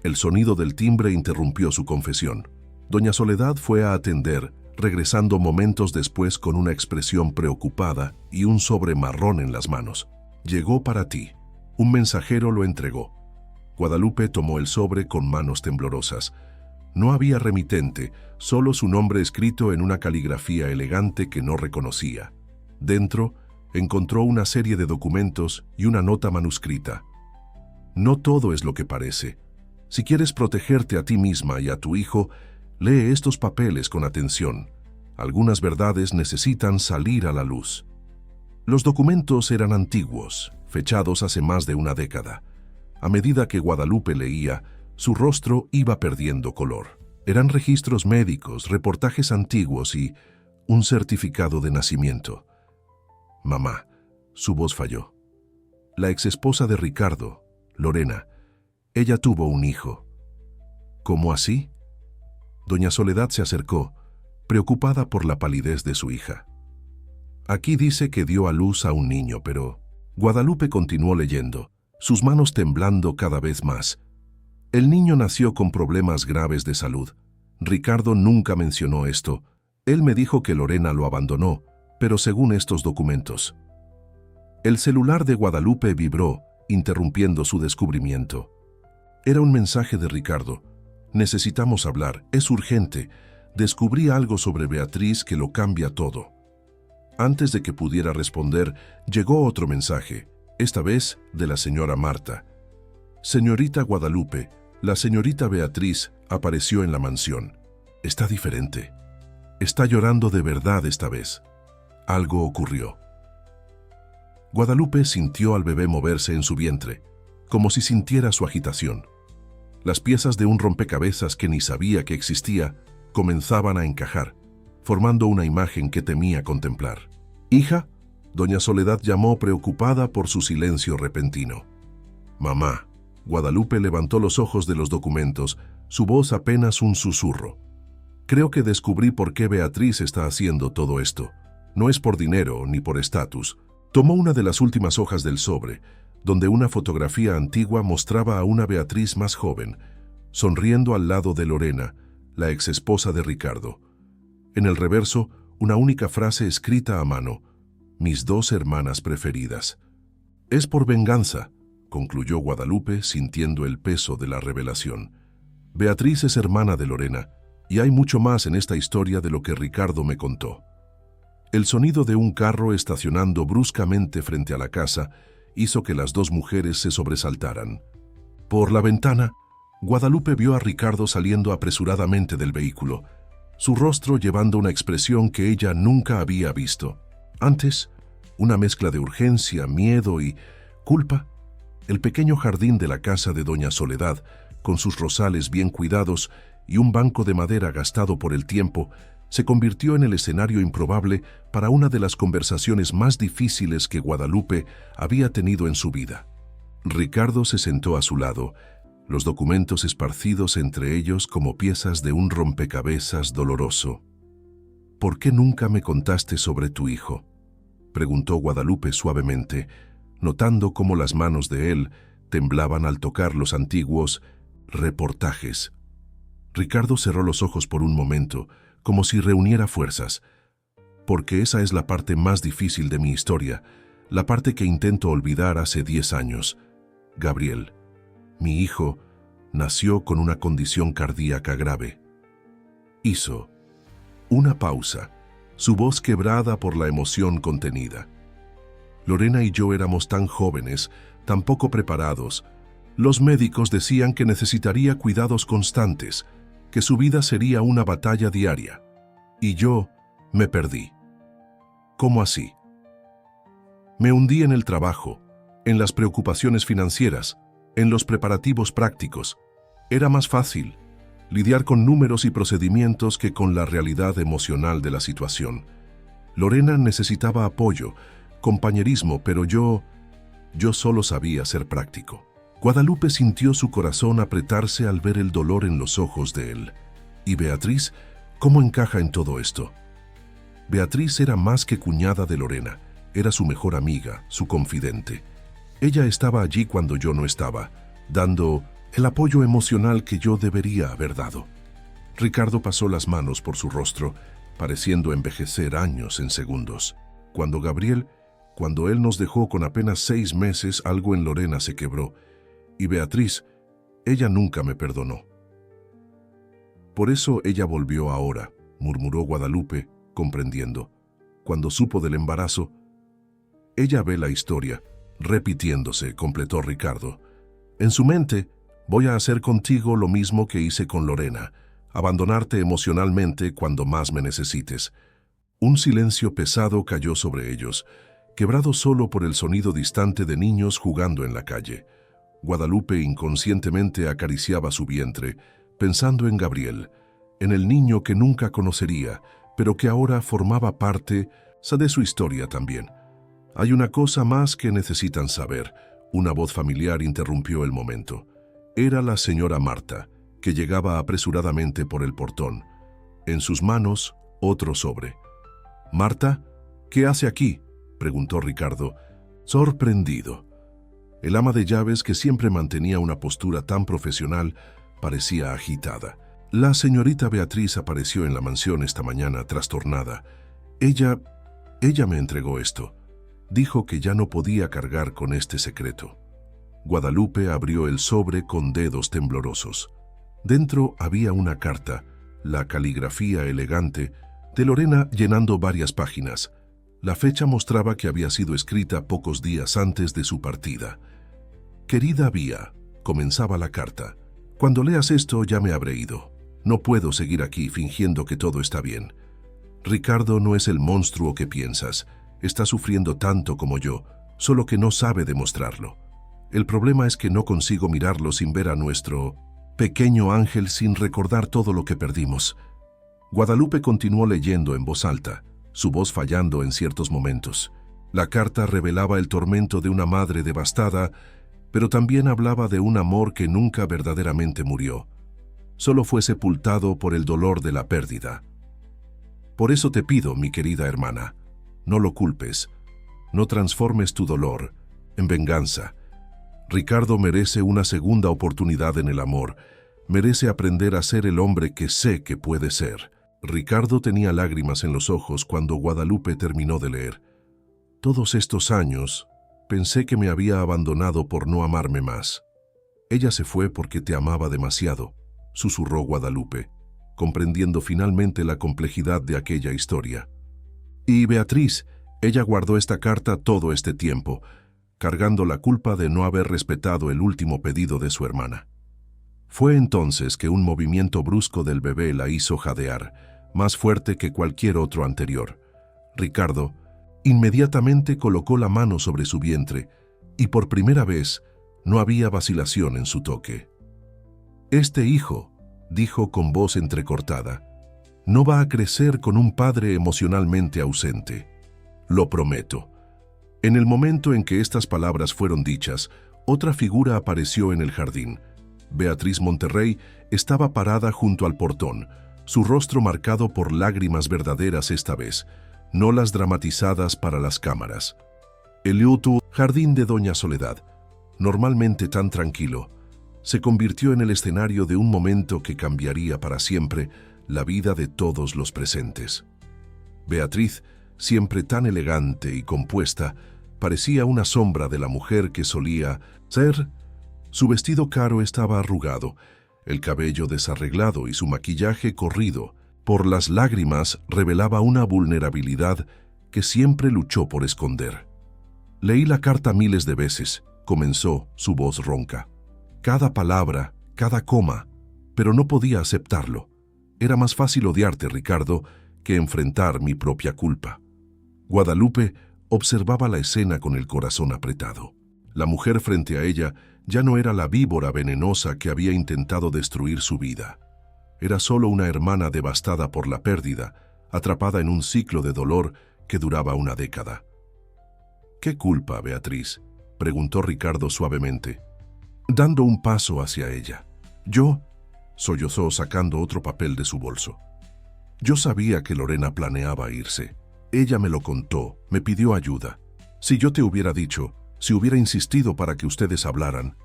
El sonido del timbre interrumpió su confesión. Doña Soledad fue a atender, regresando momentos después con una expresión preocupada y un sobre marrón en las manos. «Llegó para ti». Un mensajero lo entregó. Guadalupe tomó el sobre con manos temblorosas. No había remitente, solo su nombre escrito en una caligrafía elegante que no reconocía. Dentro, encontró una serie de documentos y una nota manuscrita. «No todo es lo que parece. Si quieres protegerte a ti misma y a tu hijo, lee estos papeles con atención. Algunas verdades necesitan salir a la luz». Los documentos eran antiguos, fechados hace más de una década. A medida que Guadalupe leía, su rostro iba perdiendo color. Eran registros médicos, reportajes antiguos y un certificado de nacimiento. «Mamá», su voz falló. «La exesposa de Ricardo, Lorena, ella tuvo un hijo». «¿Cómo así?». Doña Soledad se acercó, preocupada por la palidez de su hija. «Aquí dice que dio a luz a un niño, pero…». Guadalupe continuó leyendo, sus manos temblando cada vez más. «El niño nació con problemas graves de salud. Ricardo nunca mencionó esto. Él me dijo que Lorena lo abandonó, pero según estos documentos». El celular de Guadalupe vibró, interrumpiendo su descubrimiento. Era un mensaje de Ricardo. «Necesitamos hablar, es urgente. Descubrí algo sobre Beatriz que lo cambia todo». Antes de que pudiera responder, llegó otro mensaje, esta vez de la señora Marta. «Señorita Guadalupe, la señorita Beatriz apareció en la mansión. Está diferente. Está llorando de verdad esta vez. Algo ocurrió». Guadalupe sintió al bebé moverse en su vientre, como si sintiera su agitación. Las piezas de un rompecabezas que ni sabía que existía comenzaban a encajar, formando una imagen que temía contemplar. «¿Hija?». Doña Soledad llamó preocupada por su silencio repentino. «Mamá». Guadalupe levantó los ojos de los documentos, su voz apenas un susurro. «Creo que descubrí por qué Beatriz está haciendo todo esto. No es por dinero ni por estatus». Tomó una de las últimas hojas del sobre, donde una fotografía antigua mostraba a una Beatriz más joven, sonriendo al lado de Lorena, la exesposa de Ricardo. En el reverso, una única frase escrita a mano: mis dos hermanas preferidas. Es por venganza, concluyó Guadalupe sintiendo el peso de la revelación. Beatriz es hermana de Lorena, y hay mucho más en esta historia de lo que Ricardo me contó. El sonido de un carro estacionando bruscamente frente a la casa hizo que las dos mujeres se sobresaltaran. Por la ventana, Guadalupe vio a Ricardo saliendo apresuradamente del vehículo, su rostro llevando una expresión que ella nunca había visto. Antes, una mezcla de urgencia, miedo y culpa. El pequeño jardín de la casa de doña Soledad, con sus rosales bien cuidados y un banco de madera gastado por el tiempo, se convirtió en el escenario improbable para una de las conversaciones más difíciles que Guadalupe había tenido en su vida. Ricardo se sentó a su lado, los documentos esparcidos entre ellos como piezas de un rompecabezas doloroso. «¿Por qué nunca me contaste sobre tu hijo?», preguntó Guadalupe suavemente, notando cómo las manos de él temblaban al tocar los antiguos reportajes. Ricardo cerró los ojos por un momento, como si reuniera fuerzas. «Porque esa es la parte más difícil de mi historia, la parte que intento olvidar hace 10 años. Gabriel, mi hijo, nació con una condición cardíaca grave». Hizo una pausa, su voz quebrada por la emoción contenida. Lorena y yo éramos tan jóvenes, tan poco preparados. Los médicos decían que necesitaría cuidados constantes, que su vida sería una batalla diaria. Y yo me perdí. ¿Cómo así? Me hundí en el trabajo, en las preocupaciones financieras, en los preparativos prácticos. Era más fácil lidiar con números y procedimientos que con la realidad emocional de la situación. Lorena necesitaba apoyo, compañerismo, pero yo solo sabía ser práctico. Guadalupe sintió su corazón apretarse al ver el dolor en los ojos de él. ¿Y Beatriz? ¿Cómo encaja en todo esto? Beatriz era más que cuñada de Lorena, era su mejor amiga, su confidente. Ella estaba allí cuando yo no estaba, dando el apoyo emocional que yo debería haber dado. Ricardo pasó las manos por su rostro, pareciendo envejecer años en segundos. Cuando él nos dejó con apenas 6 meses, algo en Lorena se quebró. Y Beatriz, ella nunca me perdonó. Por eso ella volvió ahora, murmuró Guadalupe, comprendiendo. Cuando supo del embarazo, ella ve la historia, repitiéndose, completó Ricardo. En su mente, voy a hacer contigo lo mismo que hice con Lorena, abandonarte emocionalmente cuando más me necesites. Un silencio pesado cayó sobre ellos, quebrado solo por el sonido distante de niños jugando en la calle. Guadalupe inconscientemente acariciaba su vientre, pensando en Gabriel, en el niño que nunca conocería, pero que ahora formaba parte de su historia también. Hay una cosa más que necesitan saber. Una voz familiar interrumpió el momento. Era la señora Marta, que llegaba apresuradamente por el portón. En sus manos, otro sobre. «Marta, ¿qué hace aquí?», preguntó Ricardo, sorprendido. El ama de llaves, que siempre mantenía una postura tan profesional, parecía agitada. «La señorita Beatriz apareció en la mansión esta mañana trastornada. Ella me entregó esto. Dijo que ya no podía cargar con este secreto». Guadalupe abrió el sobre con dedos temblorosos. Dentro había una carta, la caligrafía elegante, de Lorena llenando varias páginas. La fecha mostraba que había sido escrita pocos días antes de su partida. «Querida Vía», comenzaba la carta, «cuando leas esto ya me habré ido. No puedo seguir aquí fingiendo que todo está bien. Ricardo no es el monstruo que piensas. Está sufriendo tanto como yo, solo que no sabe demostrarlo. El problema es que no consigo mirarlo sin ver a nuestro pequeño ángel, sin recordar todo lo que perdimos». Guadalupe continuó leyendo en voz alta, su voz fallando en ciertos momentos. La carta revelaba el tormento de una madre devastada, pero también hablaba de un amor que nunca verdaderamente murió. Solo fue sepultado por el dolor de la pérdida. «Por eso te pido, mi querida hermana, no lo culpes. No transformes tu dolor en venganza. Ricardo merece una segunda oportunidad en el amor. Merece aprender a ser el hombre que sé que puede ser». Ricardo tenía lágrimas en los ojos cuando Guadalupe terminó de leer. Todos estos años, pensé que me había abandonado por no amarme más. Ella se fue porque te amaba demasiado, susurró Guadalupe, comprendiendo finalmente la complejidad de aquella historia. Y Beatriz, ella guardó esta carta todo este tiempo, cargando la culpa de no haber respetado el último pedido de su hermana. Fue entonces que un movimiento brusco del bebé la hizo jadear, más fuerte que cualquier otro anterior. Ricardo inmediatamente colocó la mano sobre su vientre y por primera vez no había vacilación en su toque. Este hijo, dijo con voz entrecortada, no va a crecer con un padre emocionalmente ausente. Lo prometo. En el momento en que estas palabras fueron dichas, otra figura apareció en el jardín. Beatriz Monterrey estaba parada junto al portón, su rostro marcado por lágrimas verdaderas esta vez, no las dramatizadas para las cámaras. El jardín de Doña Soledad, normalmente tan tranquilo, se convirtió en el escenario de un momento que cambiaría para siempre la vida de todos los presentes. Beatriz, siempre tan elegante y compuesta, parecía una sombra de la mujer que solía ser. Su vestido caro estaba arrugado, el cabello desarreglado y su maquillaje corrido por las lágrimas revelaba una vulnerabilidad que siempre luchó por esconder. Leí la carta miles de veces, comenzó su voz ronca. Cada palabra, cada coma, pero no podía aceptarlo. Era más fácil odiarte, Ricardo, que enfrentar mi propia culpa. Guadalupe observaba la escena con el corazón apretado. La mujer frente a ella ya no era la víbora venenosa que había intentado destruir su vida. Era solo una hermana devastada por la pérdida, atrapada en un ciclo de dolor que duraba una década. ¿Qué culpa, Beatriz?, preguntó Ricardo suavemente, dando un paso hacia ella. Yo, sollozó sacando otro papel de su bolso. Yo sabía que Lorena planeaba irse. Ella me lo contó, me pidió ayuda. Si yo te hubiera dicho, si hubiera insistido para que ustedes hablaran.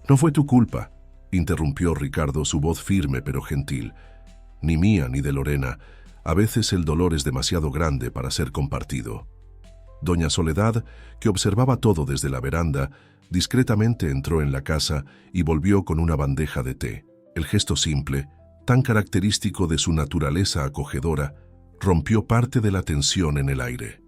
No fue tu culpa, interrumpió Ricardo, su voz firme pero gentil. Ni mía ni de Lorena. A veces el dolor es demasiado grande para ser compartido. Doña Soledad, que observaba todo desde la veranda, discretamente entró en la casa y volvió con una bandeja de té. El gesto simple, tan característico de su naturaleza acogedora, rompió parte de la tensión en el aire.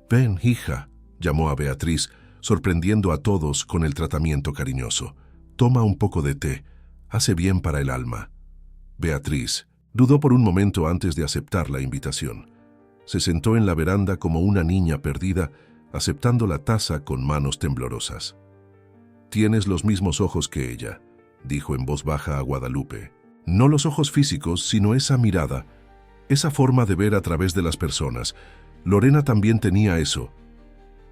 «Ven, hija», llamó a Beatriz, sorprendiendo a todos con el tratamiento cariñoso. «Toma un poco de té, hace bien para el alma». Beatriz dudó por un momento antes de aceptar la invitación. Se sentó en la veranda como una niña perdida, aceptando la taza con manos temblorosas. «Tienes los mismos ojos que ella», dijo en voz baja a Guadalupe. «No los ojos físicos, sino esa mirada, esa forma de ver a través de las personas. Lorena también tenía eso».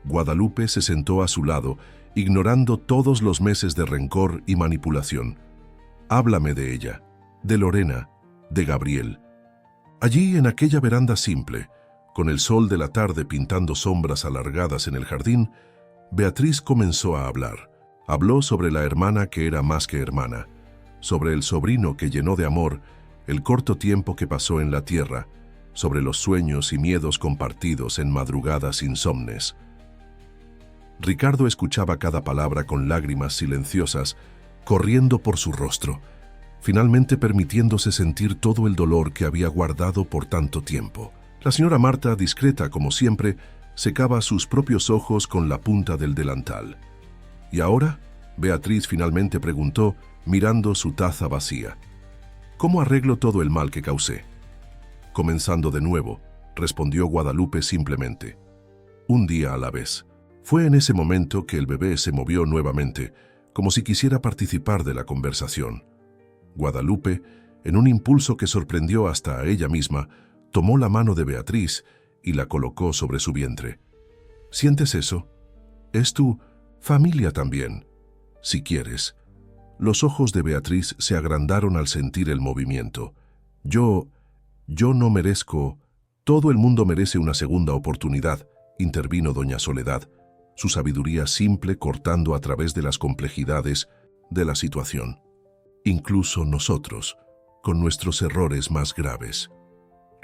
Guadalupe se sentó a su lado, ignorando todos los meses de rencor y manipulación. «Háblame de ella, de Lorena, de Gabriel». Allí, en aquella veranda simple, con el sol de la tarde pintando sombras alargadas en el jardín, Beatriz comenzó a hablar. Habló sobre la hermana que era más que hermana, sobre el sobrino que llenó de amor el corto tiempo que pasó en la tierra, sobre los sueños y miedos compartidos en madrugadas insomnes. Ricardo escuchaba cada palabra con lágrimas silenciosas corriendo por su rostro, finalmente permitiéndose sentir todo el dolor que había guardado por tanto tiempo. La señora Marta, discreta como siempre, secaba sus propios ojos con la punta del delantal. «¿Y ahora?», Beatriz finalmente preguntó, mirando su taza vacía. «¿Cómo arreglo todo el mal que causé?». «Comenzando de nuevo», respondió Guadalupe simplemente. «Un día a la vez». Fue en ese momento que el bebé se movió nuevamente, como si quisiera participar de la conversación. Guadalupe, en un impulso que sorprendió hasta a ella misma, tomó la mano de Beatriz y la colocó sobre su vientre. «¿Sientes eso? Es tu familia también, si quieres». Los ojos de Beatriz se agrandaron al sentir el movimiento. Yo no merezco. Todo el mundo merece una segunda oportunidad», intervino doña Soledad, su sabiduría simple cortando a través de las complejidades de la situación. «Incluso nosotros, con nuestros errores más graves».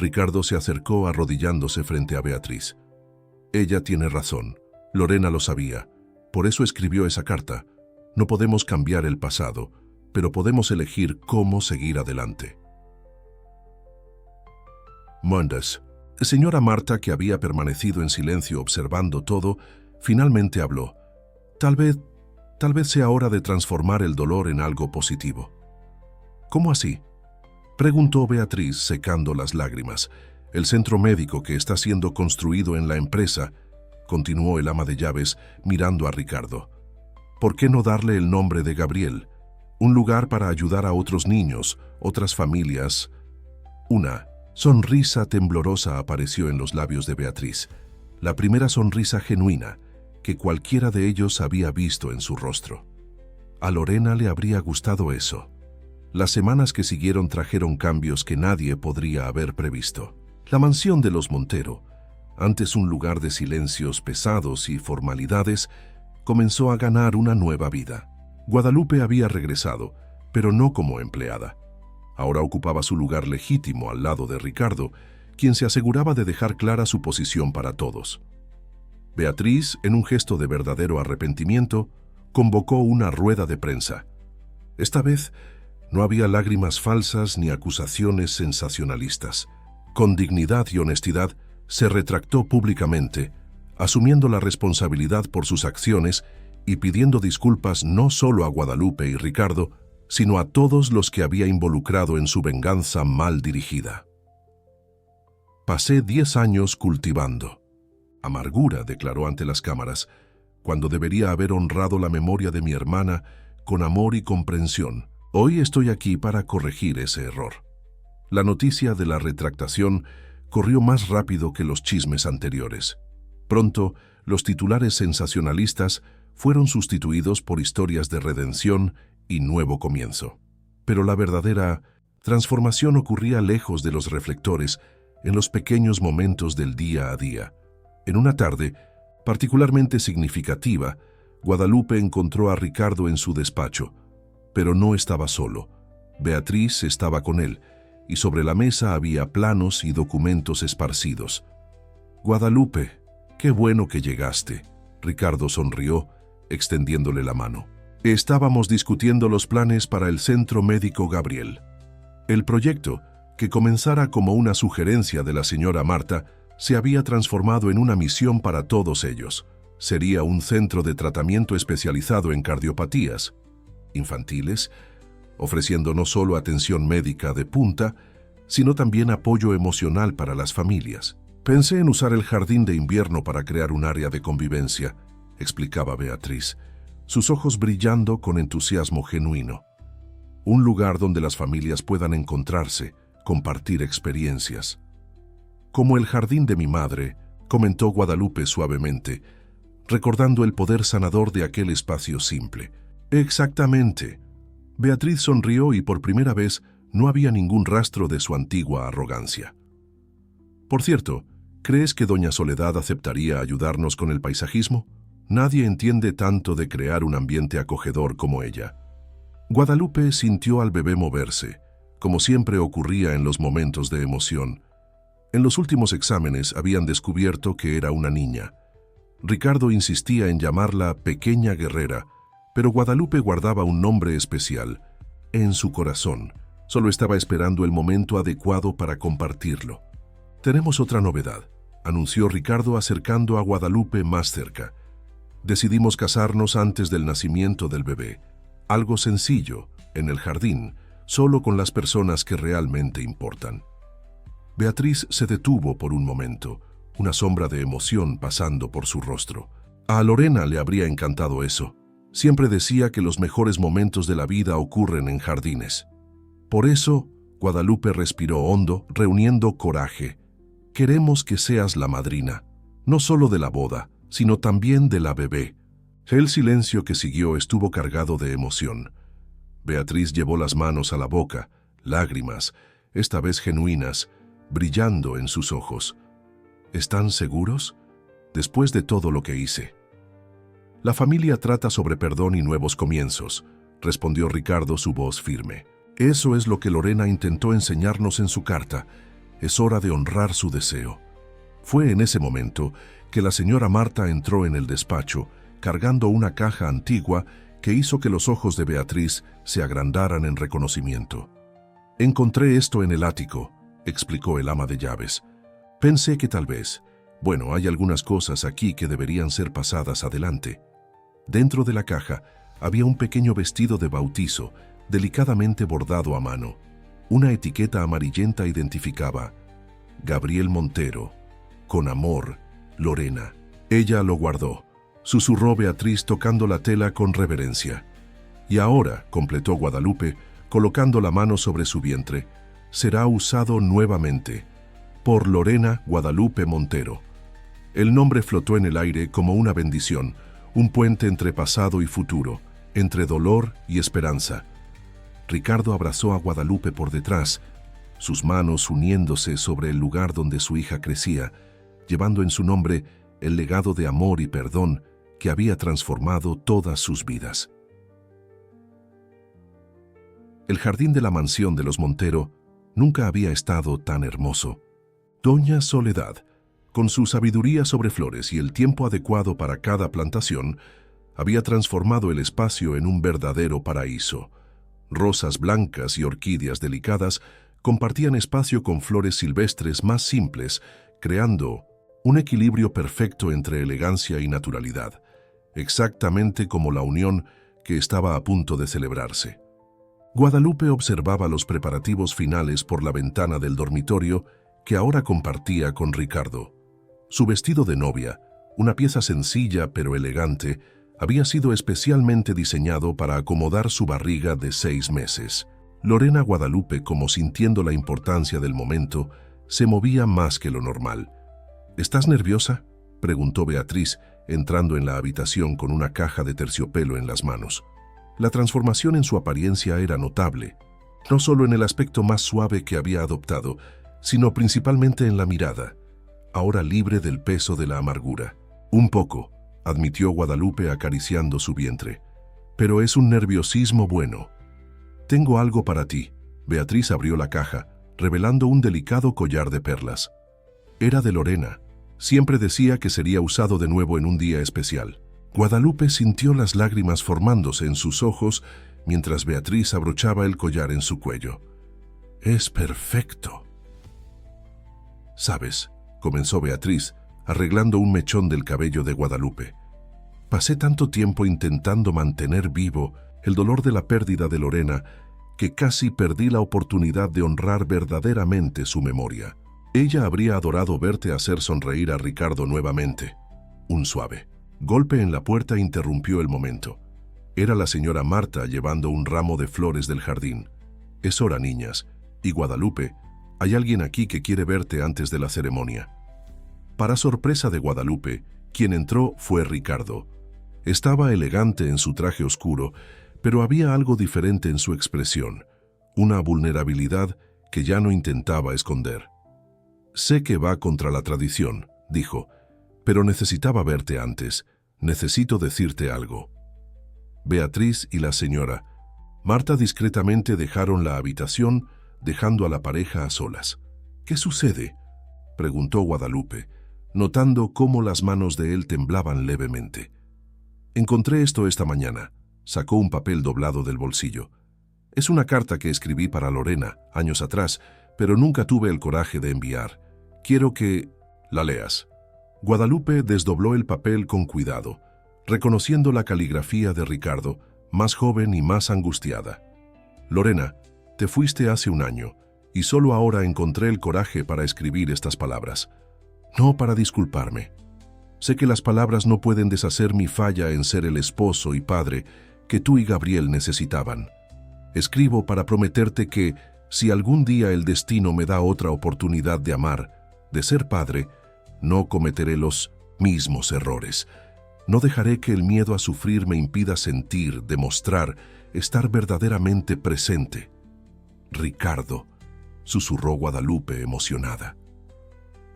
Ricardo se acercó arrodillándose frente a Beatriz. Ella tiene razón. Lorena lo sabía. Por eso escribió esa carta. No podemos cambiar el pasado, pero podemos elegir cómo seguir adelante. Mondes. Señora Marta, que había permanecido en silencio observando todo, finalmente habló. Tal vez sea hora de transformar el dolor en algo positivo. ¿Cómo así?, preguntó Beatriz, secando las lágrimas. El centro médico que está siendo construido en la empresa, continuó el ama de llaves, mirando a Ricardo. ¿Por qué no darle el nombre de Gabriel? Un lugar para ayudar a otros niños, otras familias. Una sonrisa temblorosa apareció en los labios de Beatriz, la primera sonrisa genuina que cualquiera de ellos había visto en su rostro. A Lorena le habría gustado eso. Las semanas que siguieron trajeron cambios que nadie podría haber previsto. La mansión de los Montero, antes un lugar de silencios pesados y formalidades, comenzó a ganar una nueva vida. Guadalupe había regresado, pero no como empleada. Ahora ocupaba su lugar legítimo al lado de Ricardo, quien se aseguraba de dejar clara su posición para todos. Beatriz, en un gesto de verdadero arrepentimiento, convocó una rueda de prensa. Esta vez, no había lágrimas falsas ni acusaciones sensacionalistas. Con dignidad y honestidad, se retractó públicamente, asumiendo la responsabilidad por sus acciones y pidiendo disculpas no solo a Guadalupe y Ricardo, sino a todos los que había involucrado en su venganza mal dirigida. Pasé 10 años cultivando. Amargura, declaró ante las cámaras, cuando debería haber honrado la memoria de mi hermana con amor y comprensión. Hoy estoy aquí para corregir ese error. La noticia de la retractación corrió más rápido que los chismes anteriores. Pronto, los titulares sensacionalistas fueron sustituidos por historias de redención y nuevo comienzo. Pero la verdadera transformación ocurría lejos de los reflectores, en los pequeños momentos del día a día. En una tarde, particularmente significativa, Guadalupe encontró a Ricardo en su despacho, pero no estaba solo. Beatriz estaba con él, y sobre la mesa había planos y documentos esparcidos. «Guadalupe, qué bueno que llegaste», Ricardo sonrió, extendiéndole la mano. Estábamos discutiendo los planes para el Centro Médico Gabriel. El proyecto, que comenzara como una sugerencia de la señora Marta, se había transformado en una misión para todos ellos. Sería un centro de tratamiento especializado en cardiopatías infantiles, ofreciendo no solo atención médica de punta, sino también apoyo emocional para las familias. Pensé en usar el jardín de invierno para crear un área de convivencia, explicaba Beatriz, sus ojos brillando con entusiasmo genuino. Un lugar donde las familias puedan encontrarse, compartir experiencias. Como el jardín de mi madre, comentó Guadalupe suavemente, recordando el poder sanador de aquel espacio simple. Exactamente. Beatriz sonrió y por primera vez no había ningún rastro de su antigua arrogancia. Por cierto, ¿crees que doña Soledad aceptaría ayudarnos con el paisajismo? Nadie entiende tanto de crear un ambiente acogedor como ella. Guadalupe sintió al bebé moverse, como siempre ocurría en los momentos de emoción. En los últimos exámenes habían descubierto que era una niña. Ricardo insistía en llamarla Pequeña Guerrera, pero Guadalupe guardaba un nombre especial. En su corazón, solo estaba esperando el momento adecuado para compartirlo. «Tenemos otra novedad», anunció Ricardo acercando a Guadalupe más cerca. «Decidimos casarnos antes del nacimiento del bebé. Algo sencillo, en el jardín, solo con las personas que realmente importan». Beatriz se detuvo por un momento, una sombra de emoción pasando por su rostro. A Lorena le habría encantado eso. Siempre decía que los mejores momentos de la vida ocurren en jardines. Por eso, Guadalupe respiró hondo, reuniendo coraje. «Queremos que seas la madrina, no solo de la boda, sino también de la bebé». El silencio que siguió estuvo cargado de emoción. Beatriz llevó las manos a la boca, lágrimas, esta vez genuinas, brillando en sus ojos. «¿Están seguros? Después de todo lo que hice». «La familia trata sobre perdón y nuevos comienzos», respondió Ricardo, su voz firme. «Eso es lo que Lorena intentó enseñarnos en su carta, Es hora de honrar su deseo. Fue en ese momento que la señora Marta entró en el despacho, cargando una caja antigua que hizo que los ojos de Beatriz se agrandaran en reconocimiento. «Encontré esto en el ático», explicó el ama de llaves. «Pensé que tal vez... Bueno, hay algunas cosas aquí que deberían ser pasadas adelante». Dentro de la caja había un pequeño vestido de bautizo, delicadamente bordado a mano. Una etiqueta amarillenta identificaba: Gabriel Montero, con amor, Lorena. Ella lo guardó. Susurró Beatriz tocando la tela con reverencia. «Y ahora», completó Guadalupe, colocando la mano sobre su vientre, «será usado nuevamente por Lorena Guadalupe Montero». El nombre flotó en el aire como una bendición, un puente entre pasado y futuro, entre dolor y esperanza. Ricardo abrazó a Guadalupe por detrás, sus manos uniéndose sobre el lugar donde su hija crecía, llevando en su nombre el legado de amor y perdón que había transformado todas sus vidas. El jardín de la mansión de los Montero nunca había estado tan hermoso. Doña Soledad, con su sabiduría sobre flores y el tiempo adecuado para cada plantación, había transformado el espacio en un verdadero paraíso. Rosas blancas y orquídeas delicadas compartían espacio con flores silvestres más simples, creando un equilibrio perfecto entre elegancia y naturalidad, exactamente como la unión que estaba a punto de celebrarse. Guadalupe observaba los preparativos finales por la ventana del dormitorio que ahora compartía con Ricardo. Su vestido de novia, una pieza sencilla pero elegante, había sido especialmente diseñado para acomodar su barriga de 6 meses. Lorena Guadalupe, como sintiendo la importancia del momento, se movía más que lo normal. «¿Estás nerviosa?», preguntó Beatriz, entrando en la habitación con una caja de terciopelo en las manos. La transformación en su apariencia era notable, no solo en el aspecto más suave que había adoptado, sino principalmente en la mirada, ahora libre del peso de la amargura. «Un poco», admitió Guadalupe acariciando su vientre, «pero es un nerviosismo bueno». «Tengo algo para ti». Beatriz abrió la caja, revelando un delicado collar de perlas. Era de Lorena. Siempre decía que sería usado de nuevo en un día especial. Guadalupe sintió las lágrimas formándose en sus ojos mientras Beatriz abrochaba el collar en su cuello. «Es perfecto». «¿Sabes?», comenzó Beatriz, arreglando un mechón del cabello de Guadalupe. «Pasé tanto tiempo intentando mantener vivo el dolor de la pérdida de Lorena que casi perdí la oportunidad de honrar verdaderamente su memoria. Ella habría adorado verte hacer sonreír a Ricardo nuevamente». Un suave golpe en la puerta interrumpió el momento. Era la señora Marta llevando un ramo de flores del jardín. «Es hora, niñas. Y Guadalupe, hay alguien aquí que quiere verte antes de la ceremonia». Para sorpresa de Guadalupe, quien entró fue Ricardo. Estaba elegante en su traje oscuro, pero había algo diferente en su expresión, una vulnerabilidad que ya no intentaba esconder. «Sé que va contra la tradición», dijo, «pero necesitaba verte antes. Necesito decirte algo». Beatriz y la señora Marta discretamente dejaron la habitación, dejando a la pareja a solas. «¿Qué sucede?», preguntó Guadalupe, notando cómo las manos de él temblaban levemente. «Encontré esto esta mañana», sacó un papel doblado del bolsillo. «Es una carta que escribí para Lorena, años atrás, pero nunca tuve el coraje de enviar. Quiero que la leas». Guadalupe desdobló el papel con cuidado, reconociendo la caligrafía de Ricardo, más joven y más angustiada. «Lorena, te fuiste hace un año, y solo ahora encontré el coraje para escribir estas palabras. No para disculparme. Sé que las palabras no pueden deshacer mi falla en ser el esposo y padre que tú y Gabriel necesitaban. Escribo para prometerte que, si algún día el destino me da otra oportunidad de amar, de ser padre, no cometeré los mismos errores. No dejaré que el miedo a sufrir me impida sentir, demostrar, estar verdaderamente presente». «Ricardo», susurró Guadalupe emocionada.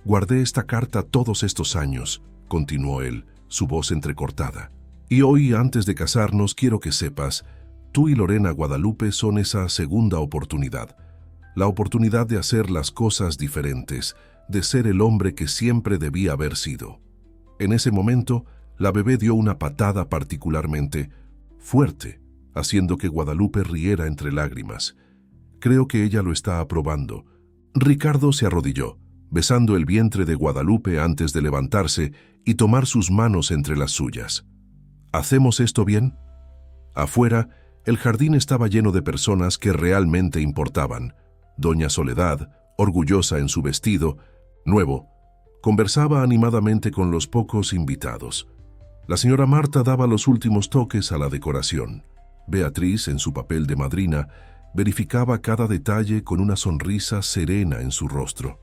«Guardé esta carta todos estos años», continuó él, su voz entrecortada. «Y hoy, antes de casarnos, quiero que sepas, tú y Lorena Guadalupe son esa segunda oportunidad. la oportunidad de hacer las cosas diferentes, de ser el hombre que siempre debía haber sido. En ese momento, la bebé dio una patada particularmente fuerte, haciendo que Guadalupe riera entre lágrimas. Creo que ella lo está aprobando. Ricardo se arrodilló, besando el vientre de Guadalupe antes de levantarse y tomar sus manos entre las suyas. ¿Hacemos esto bien? Afuera, el jardín estaba lleno de personas que realmente importaban. Doña Soledad, orgullosa en su vestido nuevo, conversaba animadamente con los pocos invitados. La señora Marta daba los últimos toques a la decoración. Beatriz, en su papel de madrina, verificaba cada detalle con una sonrisa serena en su rostro.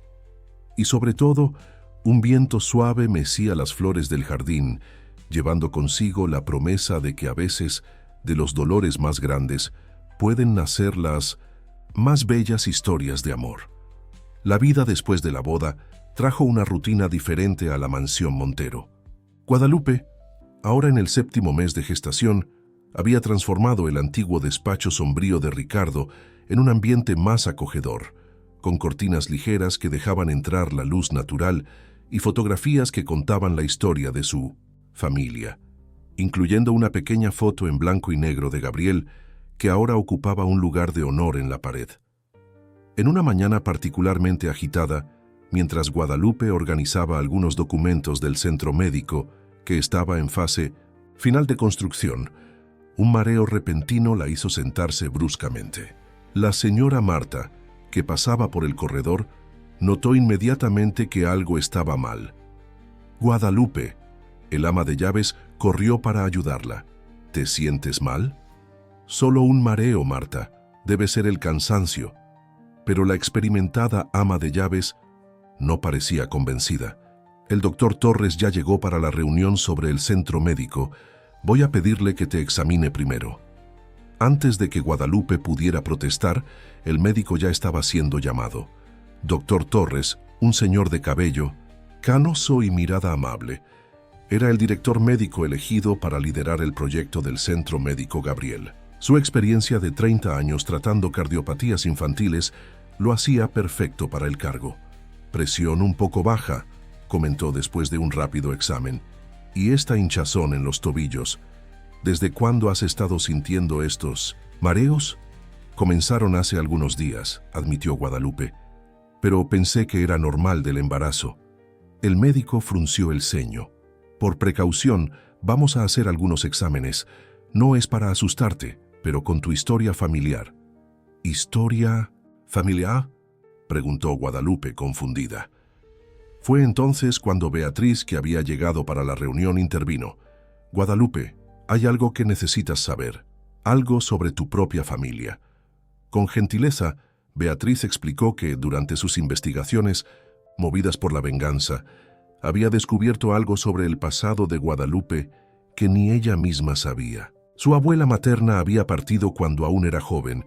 Y sobre todo, un viento suave mecía las flores del jardín, llevando consigo la promesa de que a veces, de los dolores más grandes, pueden nacer las más bellas historias de amor. La vida después de la boda trajo una rutina diferente a la mansión Montero. Guadalupe, ahora en el 7º mes de gestación, había transformado el antiguo despacho sombrío de Ricardo en un ambiente más acogedor, con cortinas ligeras que dejaban entrar la luz natural y fotografías que contaban la historia de su familia, incluyendo una pequeña foto en blanco y negro de Gabriel, que ahora ocupaba un lugar de honor en la pared. En una mañana particularmente agitada, mientras Guadalupe organizaba algunos documentos del centro médico que estaba en fase final de construcción, un mareo repentino la hizo sentarse bruscamente. La señora Marta, que pasaba por el corredor, notó inmediatamente que algo estaba mal. Guadalupe, el ama de llaves, corrió para ayudarla. ¿Te sientes mal? Solo un mareo, Marta. Debe ser el cansancio. Pero la experimentada ama de llaves no parecía convencida. El doctor Torres ya llegó para la reunión sobre el centro médico. Voy a pedirle que te examine primero. Antes de que Guadalupe pudiera protestar, el médico ya estaba siendo llamado. Doctor Torres, un señor de cabello, canoso y mirada amable, era el director médico elegido para liderar el proyecto del Centro Médico Gabriel. Su experiencia de 30 años tratando cardiopatías infantiles lo hacía perfecto para el cargo. Presión un poco baja, comentó después de un rápido examen. Y esta hinchazón en los tobillos. ¿Desde cuándo has estado sintiendo estos mareos? Comenzaron hace algunos días, admitió Guadalupe, pero pensé que era normal del embarazo. El médico frunció el ceño. Por precaución, vamos a hacer algunos exámenes. No es para asustarte, pero con tu historia familiar. ¿Historia familiar?, preguntó Guadalupe confundida. Fue entonces cuando Beatriz, que había llegado para la reunión, intervino. Guadalupe, hay algo que necesitas saber, algo sobre tu propia familia. Con gentileza, Beatriz explicó que durante sus investigaciones, movidas por la venganza, había descubierto algo sobre el pasado de Guadalupe que ni ella misma sabía. Su abuela materna había partido cuando aún era joven,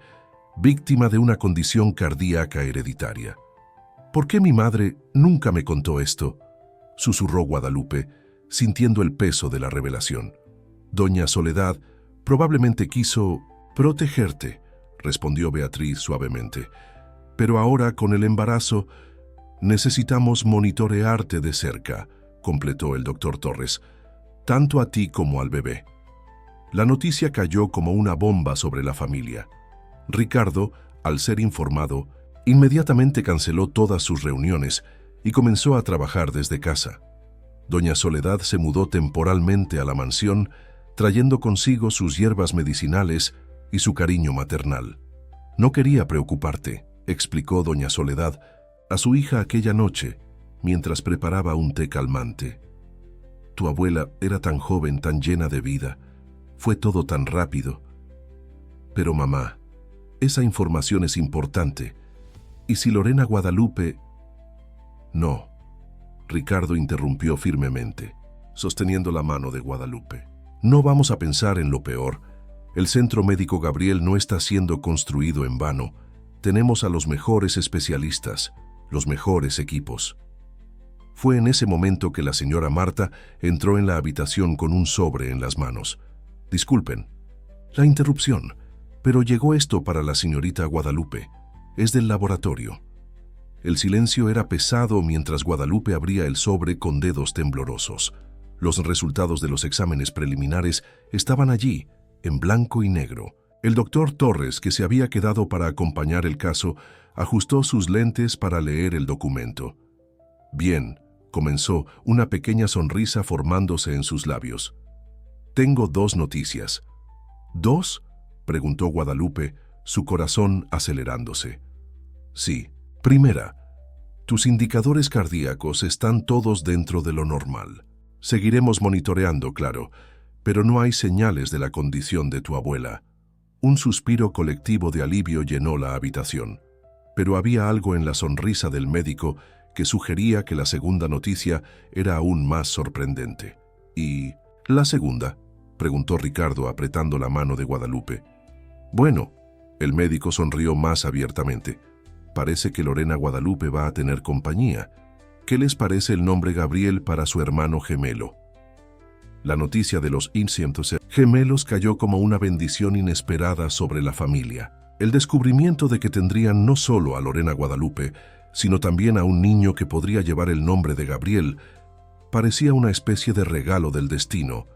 víctima de una condición cardíaca hereditaria. ¿Por qué mi madre nunca me contó esto?, susurró Guadalupe, sintiendo el peso de la revelación. Doña Soledad probablemente quiso protegerte, respondió Beatriz suavemente. Pero ahora, con el embarazo, necesitamos monitorearte de cerca, completó el doctor Torres, tanto a ti como al bebé. La noticia cayó como una bomba sobre la familia. Ricardo, al ser informado, inmediatamente canceló todas sus reuniones y comenzó a trabajar desde casa. Doña Soledad se mudó temporalmente a la mansión, trayendo consigo sus hierbas medicinales y su cariño maternal. No quería preocuparte, explicó doña Soledad a su hija aquella noche, mientras preparaba un té calmante. Tu abuela era tan joven, tan llena de vida. Fue todo tan rápido. Pero mamá, esa información es importante. ¿Y si Lorena Guadalupe...? No. Ricardo interrumpió firmemente, sosteniendo la mano de Guadalupe. No vamos a pensar en lo peor. El Centro Médico Gabriel no está siendo construido en vano. Tenemos a los mejores especialistas, los mejores equipos. Fue en ese momento que la señora Marta entró en la habitación con un sobre en las manos. Disculpen la interrupción, pero llegó esto para la señorita Guadalupe. Es del laboratorio. El silencio era pesado mientras Guadalupe abría el sobre con dedos temblorosos. Los resultados de los exámenes preliminares estaban allí, en blanco y negro. El doctor Torres, que se había quedado para acompañar el caso, ajustó sus lentes para leer el documento. Bien, comenzó, una pequeña sonrisa formándose en sus labios. Tengo 2 noticias. ¿2? Preguntó Guadalupe, su corazón acelerándose. Sí. Primera, tus indicadores cardíacos están todos dentro de lo normal. Seguiremos monitoreando, claro, pero no hay señales de la condición de tu abuela. Un suspiro colectivo de alivio llenó la habitación, pero había algo en la sonrisa del médico que sugería que la segunda noticia era aún más sorprendente. ¿Y la segunda?, preguntó Ricardo apretando la mano de Guadalupe. Bueno, el médico sonrió más abiertamente. Parece que Lorena Guadalupe va a tener compañía. ¿Qué les parece el nombre Gabriel para su hermano gemelo? La noticia de los instintos gemelos cayó como una bendición inesperada sobre la familia. El descubrimiento de que tendrían no solo a Lorena Guadalupe, sino también a un niño que podría llevar el nombre de Gabriel, parecía una especie de regalo del destino,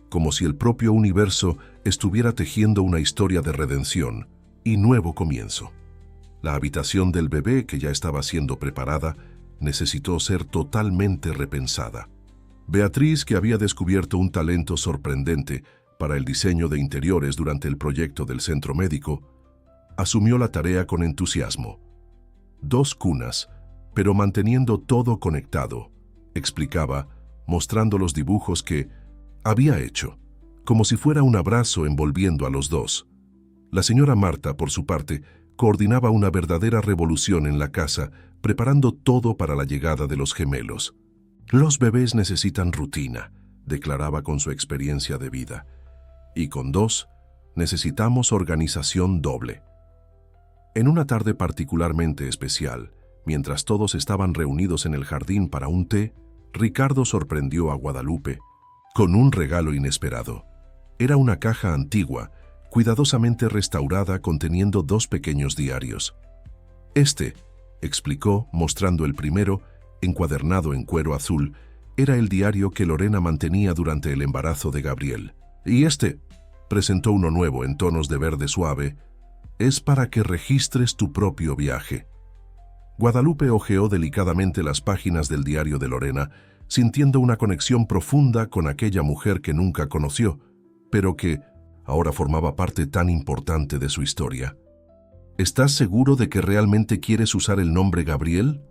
como si el propio universo estuviera tejiendo una historia de redención y nuevo comienzo. La habitación del bebé, que ya estaba siendo preparada, necesitó ser totalmente repensada. Beatriz, que había descubierto un talento sorprendente para el diseño de interiores durante el proyecto del centro médico, asumió la tarea con entusiasmo. 2 cunas, pero manteniendo todo conectado, explicaba, mostrando los dibujos que había hecho, como si fuera un abrazo envolviendo a los 2. La señora Marta, por su parte, coordinaba una verdadera revolución en la casa, preparando todo para la llegada de los gemelos. Los bebés necesitan rutina, declaraba con su experiencia de vida. Y con 2, necesitamos organización doble. En una tarde particularmente especial, mientras todos estaban reunidos en el jardín para un té, Ricardo sorprendió a Guadalupe con un regalo inesperado. Era una caja antigua, cuidadosamente restaurada conteniendo 2 pequeños diarios. Este, explicó, mostrando el primero, encuadernado en cuero azul, era el diario que Lorena mantenía durante el embarazo de Gabriel. Y este, presentó uno nuevo en tonos de verde suave, es para que registres tu propio viaje. Guadalupe hojeó delicadamente las páginas del diario de Lorena, sintiendo una conexión profunda con aquella mujer que nunca conoció, pero que ahora formaba parte tan importante de su historia. ¿Estás seguro de que realmente quieres usar el nombre Gabriel?,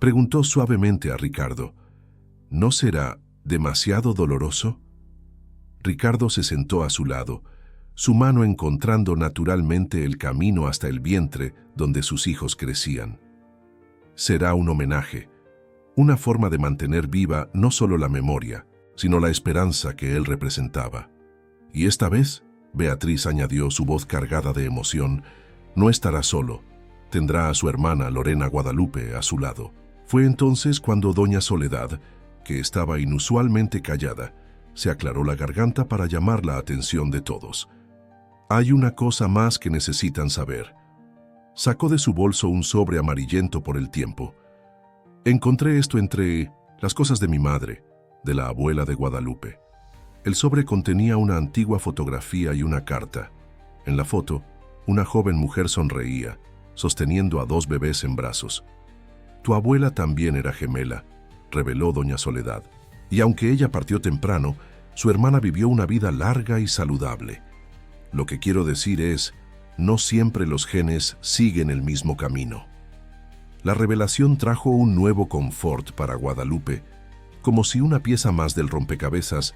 preguntó suavemente a Ricardo. ¿No será demasiado doloroso? Ricardo se sentó a su lado, su mano encontrando naturalmente el camino hasta el vientre donde sus hijos crecían. Será un homenaje, una forma de mantener viva no solo la memoria, sino la esperanza que él representaba. Y esta vez, Beatriz añadió, su voz cargada de emoción, no estará solo, tendrá a su hermana Lorena Guadalupe a su lado. Fue entonces cuando doña Soledad, que estaba inusualmente callada, se aclaró la garganta para llamar la atención de todos. Hay una cosa más que necesitan saber. Sacó de su bolso un sobre amarillento por el tiempo. Encontré esto entre las cosas de mi madre, de la abuela de Guadalupe. El sobre contenía una antigua fotografía y una carta. En la foto, una joven mujer sonreía, sosteniendo a 2 bebés en brazos. Tu abuela también era gemela, reveló doña Soledad, y aunque ella partió temprano, su hermana vivió una vida larga y saludable. Lo que quiero decir es, no siempre los genes siguen el mismo camino. La revelación trajo un nuevo confort para Guadalupe, como si una pieza más del rompecabezas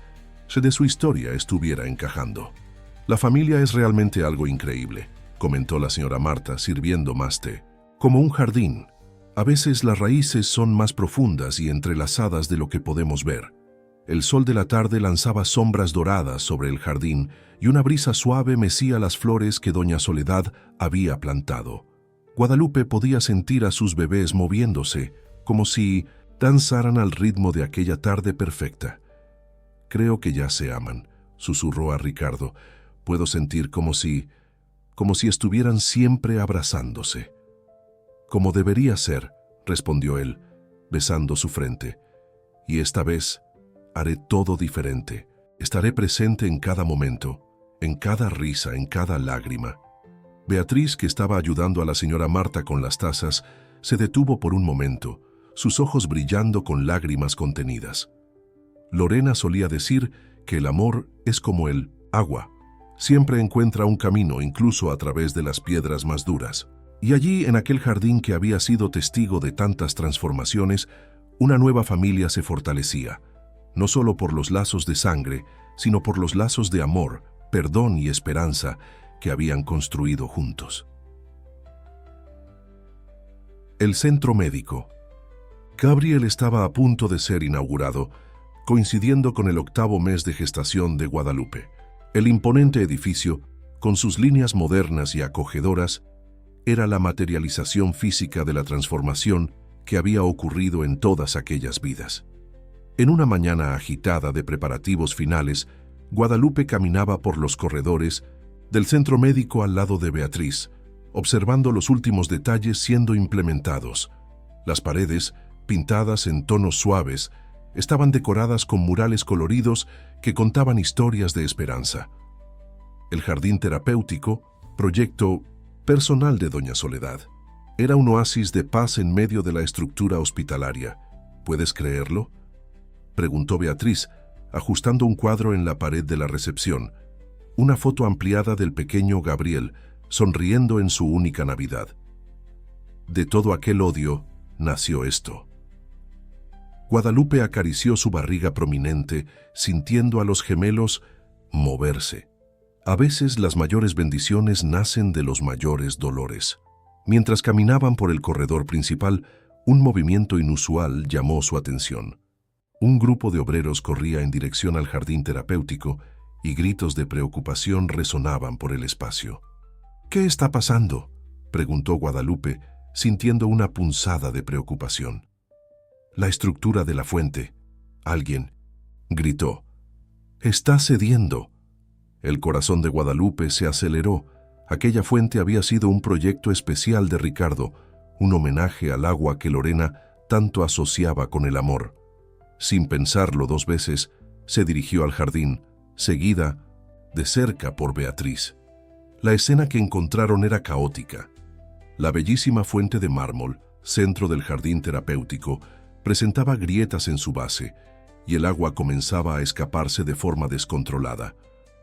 de su historia estuviera encajando. La familia es realmente algo increíble, comentó la señora Marta sirviendo más té. Como un jardín, a veces las raíces son más profundas y entrelazadas de lo que podemos ver. El sol de la tarde lanzaba sombras doradas sobre el jardín y una brisa suave mecía las flores que doña Soledad había plantado. Guadalupe podía sentir a sus bebés moviéndose, como si danzaran al ritmo de aquella tarde perfecta. Creo que ya se aman, susurró a Ricardo. Puedo sentir como si estuvieran siempre abrazándose. Como debería ser, respondió él, besando su frente. Y esta vez haré todo diferente. Estaré presente en cada momento, en cada risa, en cada lágrima. Beatriz, que estaba ayudando a la señora Marta con las tazas, se detuvo por un momento, sus ojos brillando con lágrimas contenidas. Lorena solía decir que el amor es como el agua. Siempre encuentra un camino, incluso a través de las piedras más duras. Y allí, en aquel jardín que había sido testigo de tantas transformaciones, una nueva familia se fortalecía, no solo por los lazos de sangre, sino por los lazos de amor, perdón y esperanza que habían construido juntos. El centro médico. Gabriel estaba a punto de ser inaugurado, coincidiendo con el 8º mes de gestación de Guadalupe. El imponente edificio, con sus líneas modernas y acogedoras, era la materialización física de la transformación que había ocurrido en todas aquellas vidas. En una mañana agitada de preparativos finales, Guadalupe caminaba por los corredores del centro médico al lado de Beatriz, observando los últimos detalles siendo implementados. Las paredes, pintadas en tonos suaves, estaban decoradas con murales coloridos que contaban historias de esperanza. El jardín terapéutico, proyecto personal de Doña Soledad, era un oasis de paz en medio de la estructura hospitalaria. ¿Puedes creerlo?, preguntó Beatriz, ajustando un cuadro en la pared de la recepción, una foto ampliada del pequeño Gabriel, sonriendo en su única Navidad. De todo aquel odio nació esto. Guadalupe acarició su barriga prominente, sintiendo a los gemelos moverse. A veces las mayores bendiciones nacen de los mayores dolores. Mientras caminaban por el corredor principal, un movimiento inusual llamó su atención. Un grupo de obreros corría en dirección al jardín terapéutico y gritos de preocupación resonaban por el espacio. «¿Qué está pasando?», preguntó Guadalupe, sintiendo una punzada de preocupación. «La estructura de la fuente», alguien gritó. «Está cediendo». El corazón de Guadalupe se aceleró. Aquella fuente había sido un proyecto especial de Ricardo, un homenaje al agua que Lorena tanto asociaba con el amor. Sin pensarlo 2 veces, se dirigió al jardín, seguida de cerca por Beatriz. La escena que encontraron era caótica. La bellísima fuente de mármol, centro del jardín terapéutico, presentaba grietas en su base, y el agua comenzaba a escaparse de forma descontrolada.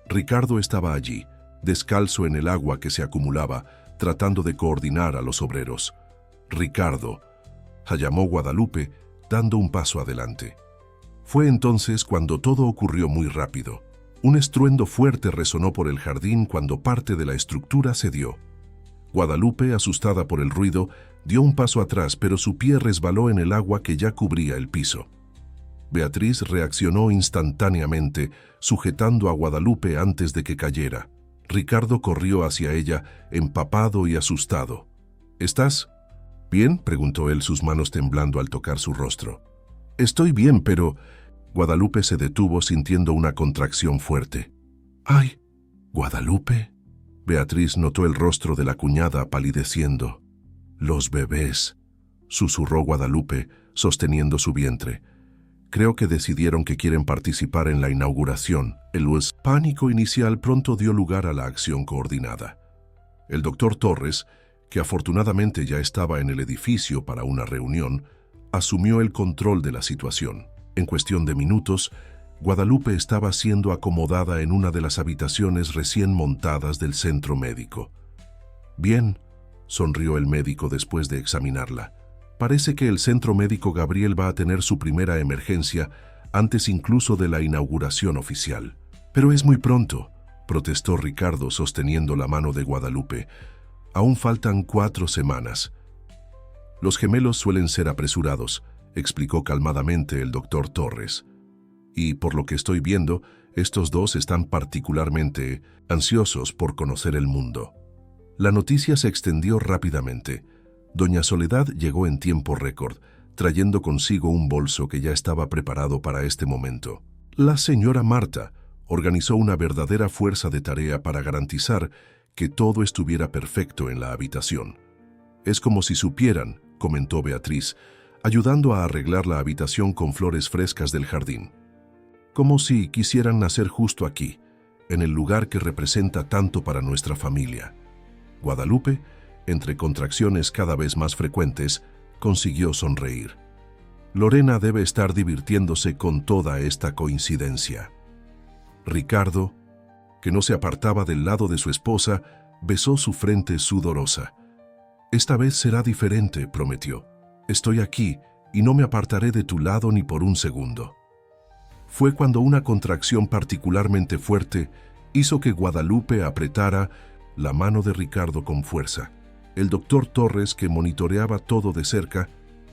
Ricardo estaba allí, descalzo en el agua que se acumulaba, tratando de coordinar a los obreros. «Ricardo», llamó Guadalupe, dando un paso adelante. Fue entonces cuando todo ocurrió muy rápido. Un estruendo fuerte resonó por el jardín cuando parte de la estructura cedió. Guadalupe, asustada por el ruido, dio un paso atrás, pero su pie resbaló en el agua que ya cubría el piso. Beatriz reaccionó instantáneamente, sujetando a Guadalupe antes de que cayera. Ricardo corrió hacia ella, empapado y asustado. «¿Estás bien?», preguntó él, sus manos temblando al tocar su rostro. «Estoy bien, pero…» Guadalupe se detuvo sintiendo una contracción fuerte. «¡Ay! ¿Guadalupe?». Beatriz notó el rostro de la cuñada palideciendo. «Los bebés», susurró Guadalupe, sosteniendo su vientre. «Creo que decidieron que quieren participar en la inauguración». El pánico inicial pronto dio lugar a la acción coordinada. El doctor Torres, que afortunadamente ya estaba en el edificio para una reunión, asumió el control de la situación. En cuestión de minutos, Guadalupe estaba siendo acomodada en una de las habitaciones recién montadas del centro médico. «Bien», sonrió el médico después de examinarla. «Parece que el centro médico Gabriel va a tener su primera emergencia antes incluso de la inauguración oficial». «Pero es muy pronto», protestó Ricardo sosteniendo la mano de Guadalupe. «Aún faltan 4 semanas». «Los gemelos suelen ser apresurados», explicó calmadamente el doctor Torres. «Y por lo que estoy viendo, estos 2 están particularmente ansiosos por conocer el mundo». La noticia se extendió rápidamente. Doña Soledad llegó en tiempo récord, trayendo consigo un bolso que ya estaba preparado para este momento. La señora Marta organizó una verdadera fuerza de tarea para garantizar que todo estuviera perfecto en la habitación. Es como si supieran, comentó Beatriz, ayudando a arreglar la habitación con flores frescas del jardín. Como si quisieran nacer justo aquí, en el lugar que representa tanto para nuestra familia. Guadalupe, entre contracciones cada vez más frecuentes, consiguió sonreír. Lorena debe estar divirtiéndose con toda esta coincidencia. Ricardo, que no se apartaba del lado de su esposa, besó su frente sudorosa. Esta vez será diferente, prometió. Estoy aquí y no me apartaré de tu lado ni por un segundo. Fue cuando una contracción particularmente fuerte hizo que Guadalupe apretara la mano de Ricardo con fuerza. El doctor Torres, que monitoreaba todo de cerca,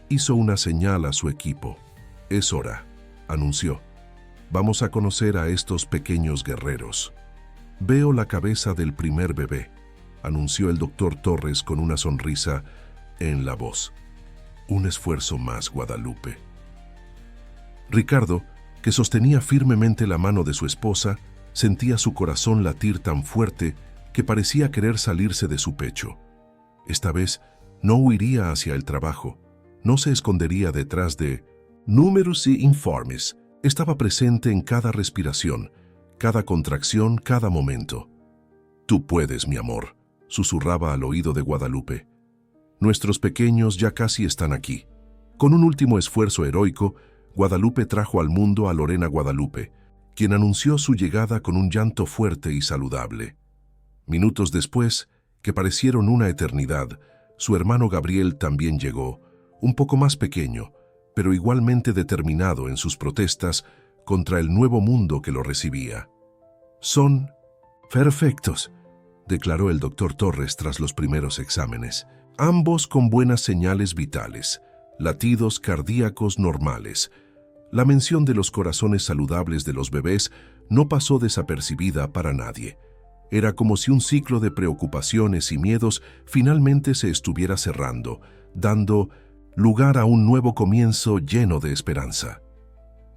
hizo una señal a su equipo. Es hora, anunció. Vamos a conocer a estos pequeños guerreros. Veo la cabeza del primer bebé, anunció el doctor Torres con una sonrisa en la voz. Un esfuerzo más, Guadalupe. Ricardo, que sostenía firmemente la mano de su esposa, sentía su corazón latir tan fuerte que parecía querer salirse de su pecho. Esta vez no huiría hacia el trabajo, no se escondería detrás de números y informes. Estaba presente en cada respiración, cada contracción, cada momento. Tú puedes, mi amor, susurraba al oído de Guadalupe. Nuestros pequeños ya casi están aquí. Con un último esfuerzo heroico, Guadalupe trajo al mundo a Lorena Guadalupe, quien anunció su llegada con un llanto fuerte y saludable. Minutos después, que parecieron una eternidad, su hermano Gabriel también llegó, un poco más pequeño, pero igualmente determinado en sus protestas contra el nuevo mundo que lo recibía. Son perfectos, declaró el doctor Torres tras los primeros exámenes, ambos con buenas señales vitales, latidos cardíacos normales. La mención de los corazones saludables de los bebés no pasó desapercibida para nadie. Era como si un ciclo de preocupaciones y miedos finalmente se estuviera cerrando, dando lugar a un nuevo comienzo lleno de esperanza.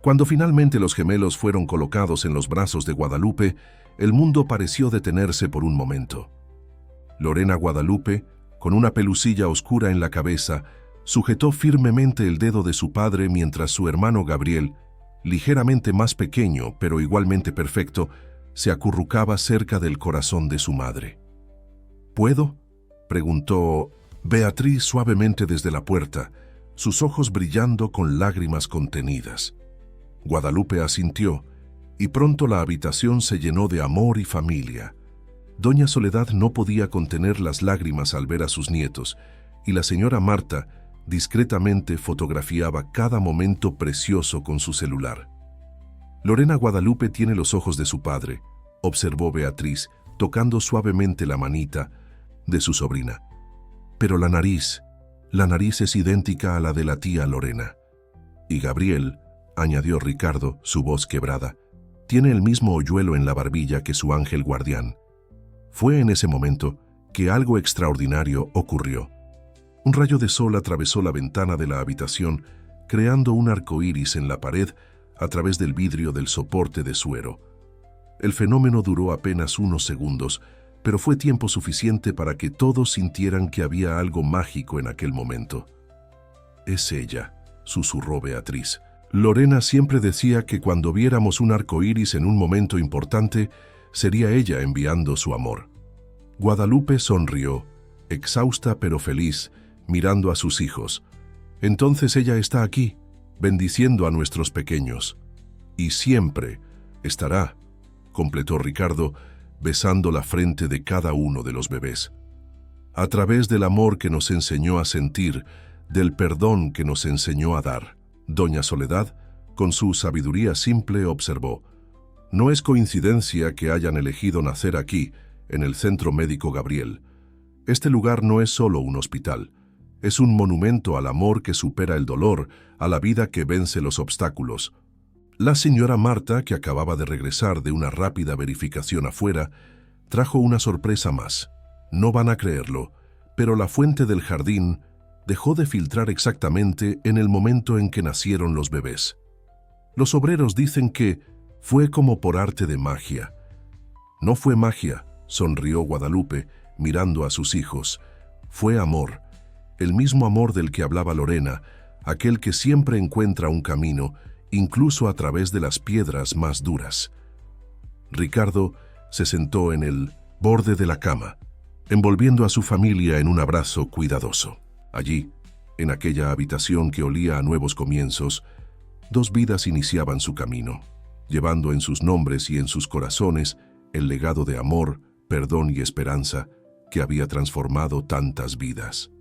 Cuando finalmente los gemelos fueron colocados en los brazos de Guadalupe, el mundo pareció detenerse por un momento. Lorena Guadalupe, con una pelusilla oscura en la cabeza, sujetó firmemente el dedo de su padre mientras su hermano Gabriel, ligeramente más pequeño pero igualmente perfecto, se acurrucaba cerca del corazón de su madre. ¿Puedo?, preguntó Beatriz suavemente desde la puerta, sus ojos brillando con lágrimas contenidas. Guadalupe asintió, y pronto la habitación se llenó de amor y familia. Doña Soledad no podía contener las lágrimas al ver a sus nietos, y la señora Marta discretamente fotografiaba cada momento precioso con su celular. Lorena Guadalupe tiene los ojos de su padre, observó Beatriz, tocando suavemente la manita de su sobrina. Pero la nariz es idéntica a la de la tía Lorena. Y Gabriel, añadió Ricardo, su voz quebrada, tiene el mismo hoyuelo en la barbilla que su ángel guardián. Fue en ese momento que algo extraordinario ocurrió. Un rayo de sol atravesó la ventana de la habitación, creando un arco iris en la pared a través del vidrio del soporte de suero. El fenómeno duró apenas unos segundos, pero fue tiempo suficiente para que todos sintieran que había algo mágico en aquel momento. «Es ella», susurró Beatriz. Lorena siempre decía que cuando viéramos un arco iris en un momento importante, sería ella enviando su amor. Guadalupe sonrió, exhausta pero feliz, mirando a sus hijos. Entonces ella está aquí, bendiciendo a nuestros pequeños. Y siempre estará, completó Ricardo, besando la frente de cada uno de los bebés. A través del amor que nos enseñó a sentir, del perdón que nos enseñó a dar. Doña Soledad, con su sabiduría simple, observó: no es coincidencia que hayan elegido nacer aquí, en el Centro Médico Gabriel. Este lugar no es solo un hospital, es un monumento al amor que supera el dolor, a la vida que vence los obstáculos. La señora Marta, que acababa de regresar de una rápida verificación afuera, trajo una sorpresa más. No van a creerlo, pero la fuente del jardín dejó de filtrar exactamente en el momento en que nacieron los bebés. Los obreros dicen que fue como por arte de magia. No fue magia, sonrió Guadalupe, mirando a sus hijos. Fue amor, el mismo amor del que hablaba Lorena, aquel que siempre encuentra un camino, incluso a través de las piedras más duras. Ricardo se sentó en el borde de la cama, envolviendo a su familia en un abrazo cuidadoso. Allí, en aquella habitación que olía a nuevos comienzos, dos vidas iniciaban su camino, llevando en sus nombres y en sus corazones el legado de amor, perdón y esperanza que había transformado tantas vidas.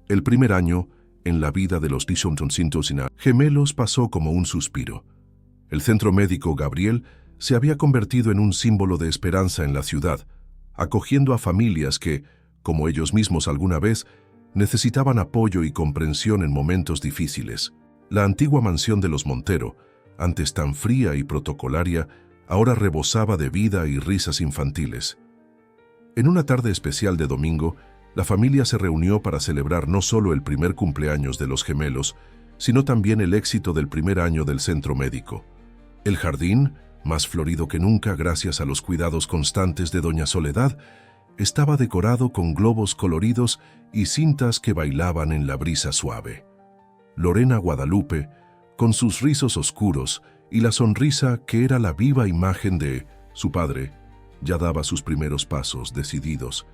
El primer año en la vida de los gemelos pasó como un suspiro. El centro médico Gabriel se había convertido en un símbolo de esperanza en la ciudad, acogiendo a familias que, como ellos mismos alguna vez, necesitaban apoyo y comprensión en momentos difíciles. La antigua mansión de los Montero, antes tan fría y protocolaria, ahora rebosaba de vida y risas infantiles. En una tarde especial de domingo, la familia se reunió para celebrar no solo el primer cumpleaños de los gemelos, sino también el éxito del primer año del centro médico. El jardín, más florido que nunca gracias a los cuidados constantes de doña Soledad, estaba decorado con globos coloridos y cintas que bailaban en la brisa suave. Lorena Guadalupe, con sus rizos oscuros y la sonrisa que era la viva imagen de su padre, ya daba sus primeros pasos decididos,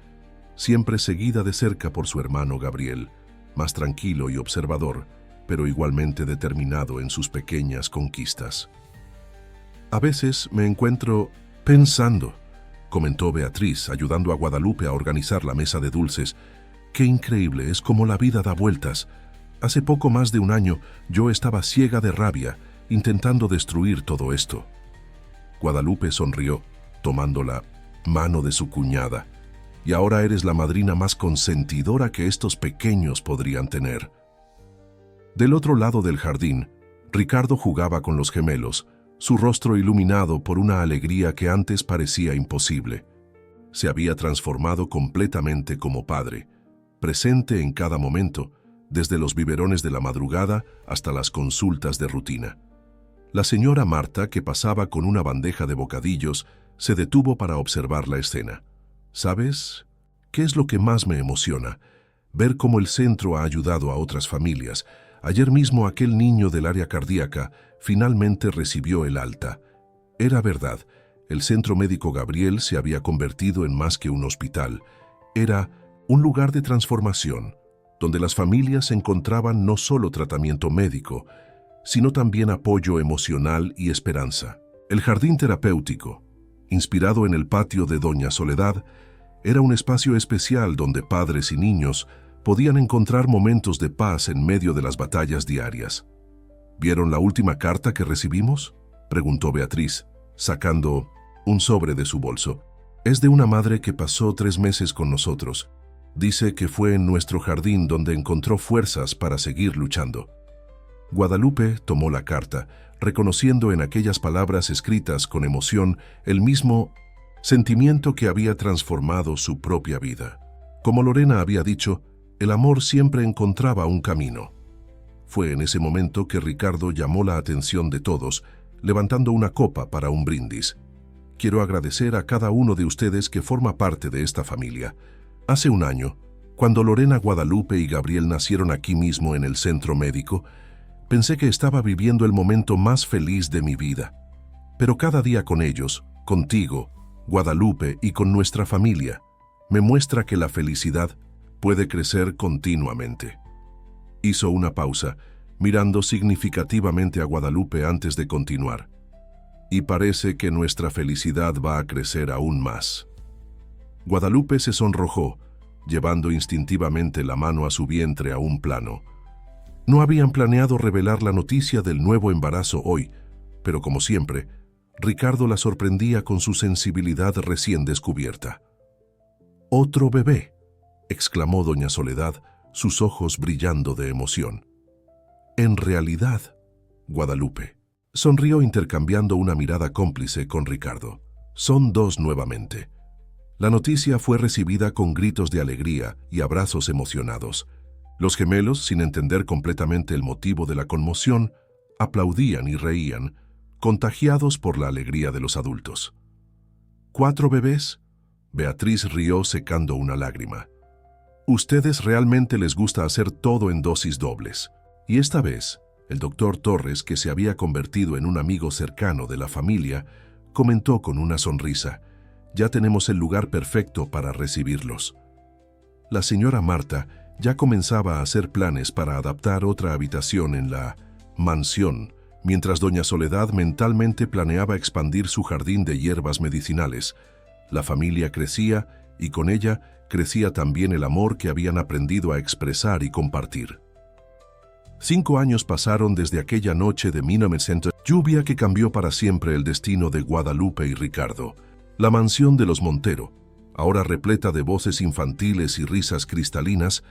siempre seguida de cerca por su hermano Gabriel, más tranquilo y observador, pero igualmente determinado en sus pequeñas conquistas. A veces me encuentro pensando, comentó Beatriz, ayudando a Guadalupe a organizar la mesa de dulces. Qué increíble es cómo la vida da vueltas. Hace poco más de un año yo estaba ciega de rabia, intentando destruir todo esto. Guadalupe sonrió, tomando la mano de su cuñada. Y ahora eres la madrina más consentidora que estos pequeños podrían tener. Del otro lado del jardín, Ricardo jugaba con los gemelos, su rostro iluminado por una alegría que antes parecía imposible. Se había transformado completamente como padre, presente en cada momento, desde los biberones de la madrugada hasta las consultas de rutina. La señora Marta, que pasaba con una bandeja de bocadillos, se detuvo para observar la escena. ¿Sabes qué es lo que más me emociona? Ver cómo el centro ha ayudado a otras familias. Ayer mismo aquel niño del área cardíaca finalmente recibió el alta. Era verdad, el Centro Médico Gabriel se había convertido en más que un hospital. Era un lugar de transformación, donde las familias encontraban no solo tratamiento médico, sino también apoyo emocional y esperanza. El jardín terapéutico, inspirado en el patio de Doña Soledad, era un espacio especial donde padres y niños podían encontrar momentos de paz en medio de las batallas diarias. ¿Vieron la última carta que recibimos?, preguntó Beatriz, sacando un sobre de su bolso. Es de una madre que pasó 3 meses con nosotros. Dice que fue en nuestro jardín donde encontró fuerzas para seguir luchando. Guadalupe tomó la carta, reconociendo en aquellas palabras escritas con emoción el mismo sentimiento que había transformado su propia vida. Como Lorena había dicho, el amor siempre encontraba un camino. Fue en ese momento que Ricardo llamó la atención de todos, levantando una copa para un brindis. Quiero agradecer a cada uno de ustedes que forma parte de esta familia. Hace un año, cuando Lorena Guadalupe y Gabriel nacieron aquí mismo en el centro médico, pensé que estaba viviendo el momento más feliz de mi vida. Pero cada día con ellos, contigo, Guadalupe y con nuestra familia, me muestra que la felicidad puede crecer continuamente. Hizo una pausa, mirando significativamente a Guadalupe antes de continuar. Y parece que nuestra felicidad va a crecer aún más. Guadalupe se sonrojó, llevando instintivamente la mano a su vientre a un plano. No habían planeado revelar la noticia del nuevo embarazo hoy, pero como siempre, Ricardo la sorprendía con su sensibilidad recién descubierta. «¡Otro bebé!», exclamó doña Soledad, sus ojos brillando de emoción. «En realidad, Guadalupe», sonrió intercambiando una mirada cómplice con Ricardo. «Son 2 nuevamente». La noticia fue recibida con gritos de alegría y abrazos emocionados. Los gemelos, sin entender completamente el motivo de la conmoción, aplaudían y reían, contagiados por la alegría de los adultos. «¿4 bebés?» Beatriz rió secando una lágrima. Ustedes realmente les gusta hacer todo en dosis dobles. Y esta vez, el doctor Torres, que se había convertido en un amigo cercano de la familia, comentó con una sonrisa: ya tenemos el lugar perfecto para recibirlos. La señora Marta ya comenzaba a hacer planes para adaptar otra habitación en la mansión, mientras doña Soledad mentalmente planeaba expandir su jardín de hierbas medicinales. La familia crecía y con ella crecía también el amor que habían aprendido a expresar y compartir. 5 años pasaron desde aquella noche de 1900, lluvia que cambió para siempre el destino de Guadalupe y Ricardo. La mansión de los Montero, ahora repleta de voces infantiles y risas cristalinas,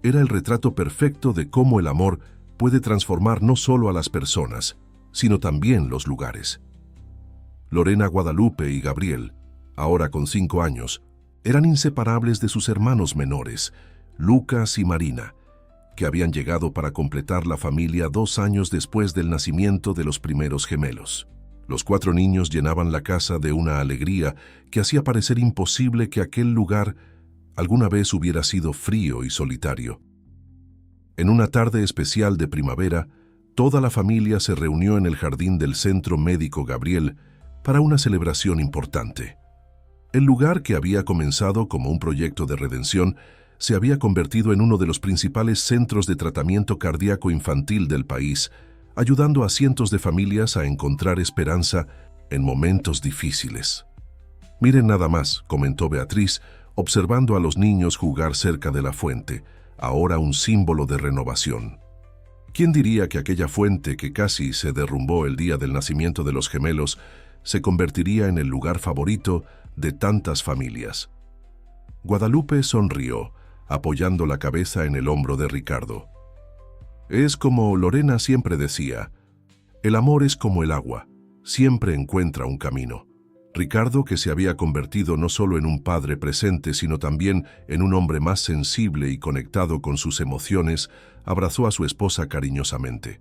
era el retrato perfecto de cómo el amor puede transformar no solo a las personas, sino también los lugares. Lorena, Guadalupe y Gabriel, ahora con 5 años, eran inseparables de sus hermanos menores, Lucas y Marina, que habían llegado para completar la familia 2 años después del nacimiento de los primeros gemelos. Los 4 niños llenaban la casa de una alegría que hacía parecer imposible que aquel lugar alguna vez hubiera sido frío y solitario. En una tarde especial de primavera, toda la familia se reunió en el jardín del Centro Médico Gabriel para una celebración importante. El lugar, que había comenzado como un proyecto de redención, se había convertido en uno de los principales centros de tratamiento cardíaco infantil del país, ayudando a cientos de familias a encontrar esperanza en momentos difíciles. «Miren nada más», comentó Beatriz, observando a los niños jugar cerca de la fuente, ahora un símbolo de renovación. ¿Quién diría que aquella fuente que casi se derrumbó el día del nacimiento de los gemelos se convertiría en el lugar favorito de tantas familias? Guadalupe sonrió, apoyando la cabeza en el hombro de Ricardo. Es como Lorena siempre decía: el amor es como el agua, siempre encuentra un camino. Ricardo, que se había convertido no solo en un padre presente, sino también en un hombre más sensible y conectado con sus emociones, abrazó a su esposa cariñosamente.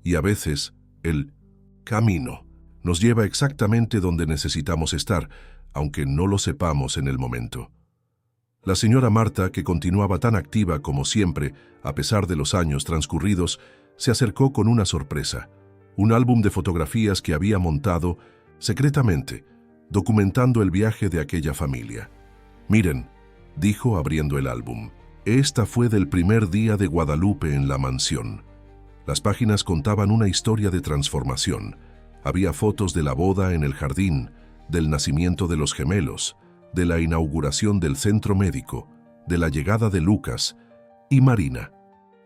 Y a veces, el camino nos lleva exactamente donde necesitamos estar, aunque no lo sepamos en el momento. La señora Marta, que continuaba tan activa como siempre, a pesar de los años transcurridos, se acercó con una sorpresa: un álbum de fotografías que había montado secretamente, documentando el viaje de aquella familia. «Miren», dijo abriendo el álbum, «esta fue del primer día de Guadalupe en la mansión». Las páginas contaban una historia de transformación. Había fotos de la boda en el jardín, del nacimiento de los gemelos, de la inauguración del centro médico, de la llegada de Lucas y Marina.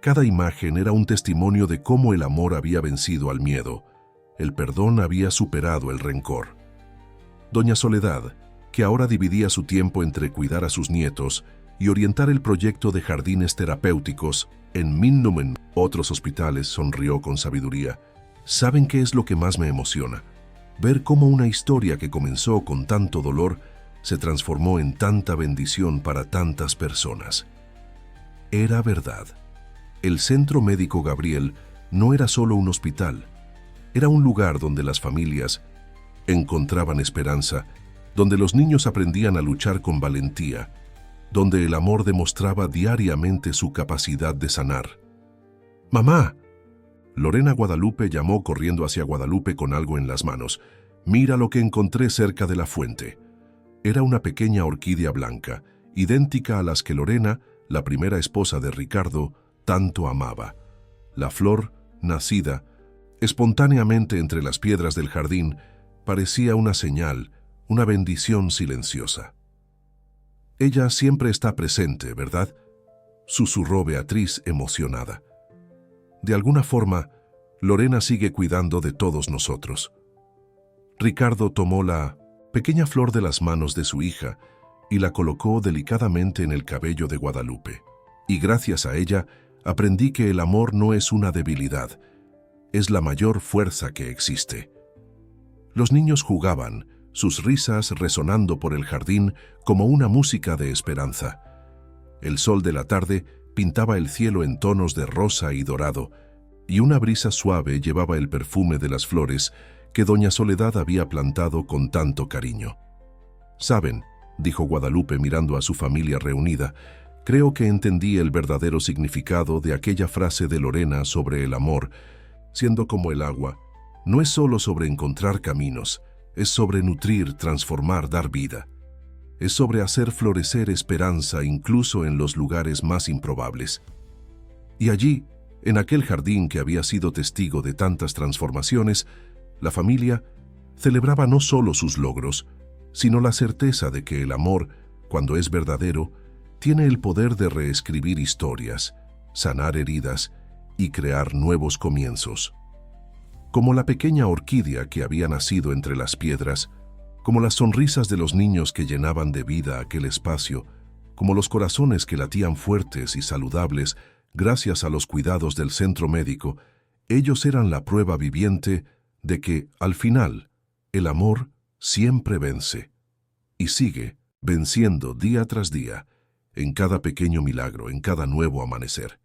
Cada imagen era un testimonio de cómo el amor había vencido al miedo, el perdón había superado el rencor. Doña Soledad, que ahora dividía su tiempo entre cuidar a sus nietos y orientar el proyecto de jardines terapéuticos en Minnumen, otros hospitales, sonrió con sabiduría. ¿Saben qué es lo que más me emociona? Ver cómo una historia que comenzó con tanto dolor se transformó en tanta bendición para tantas personas. Era verdad. El Centro Médico Gabriel no era solo un hospital, era un lugar donde las familias encontraban esperanza, donde los niños aprendían a luchar con valentía, donde el amor demostraba diariamente su capacidad de sanar. «¡Mamá!». Lorena Guadalupe llamó corriendo hacia Guadalupe con algo en las manos. «Mira lo que encontré cerca de la fuente». Era una pequeña orquídea blanca, idéntica a las que Lorena, la primera esposa de Ricardo, tanto amaba. La flor, nacida espontáneamente entre las piedras del jardín, parecía una señal, una bendición silenciosa. «Ella siempre está presente, ¿verdad?», susurró Beatriz emocionada. «De alguna forma, Lorena sigue cuidando de todos nosotros». Ricardo tomó la pequeña flor de las manos de su hija y la colocó delicadamente en el cabello de Guadalupe. «Y gracias a ella, aprendí que el amor no es una debilidad, es la mayor fuerza que existe». Los niños jugaban, sus risas resonando por el jardín como una música de esperanza. El sol de la tarde pintaba el cielo en tonos de rosa y dorado, y una brisa suave llevaba el perfume de las flores que doña Soledad había plantado con tanto cariño. «¿Saben?», dijo Guadalupe mirando a su familia reunida, Creo que entendí el verdadero significado de aquella frase de Lorena sobre el amor, siendo como el agua. No es solo sobre encontrar caminos, es sobre nutrir, transformar, dar vida. Es sobre hacer florecer esperanza incluso en los lugares más improbables. Y allí, en aquel jardín que había sido testigo de tantas transformaciones, la familia celebraba no solo sus logros, sino la certeza de que el amor, cuando es verdadero, tiene el poder de reescribir historias, sanar heridas y crear nuevos comienzos. Como la pequeña orquídea que había nacido entre las piedras, como las sonrisas de los niños que llenaban de vida aquel espacio, como los corazones que latían fuertes y saludables gracias a los cuidados del centro médico, ellos eran la prueba viviente de que, al final, el amor siempre vence y sigue venciendo día tras día, en cada pequeño milagro, en cada nuevo amanecer.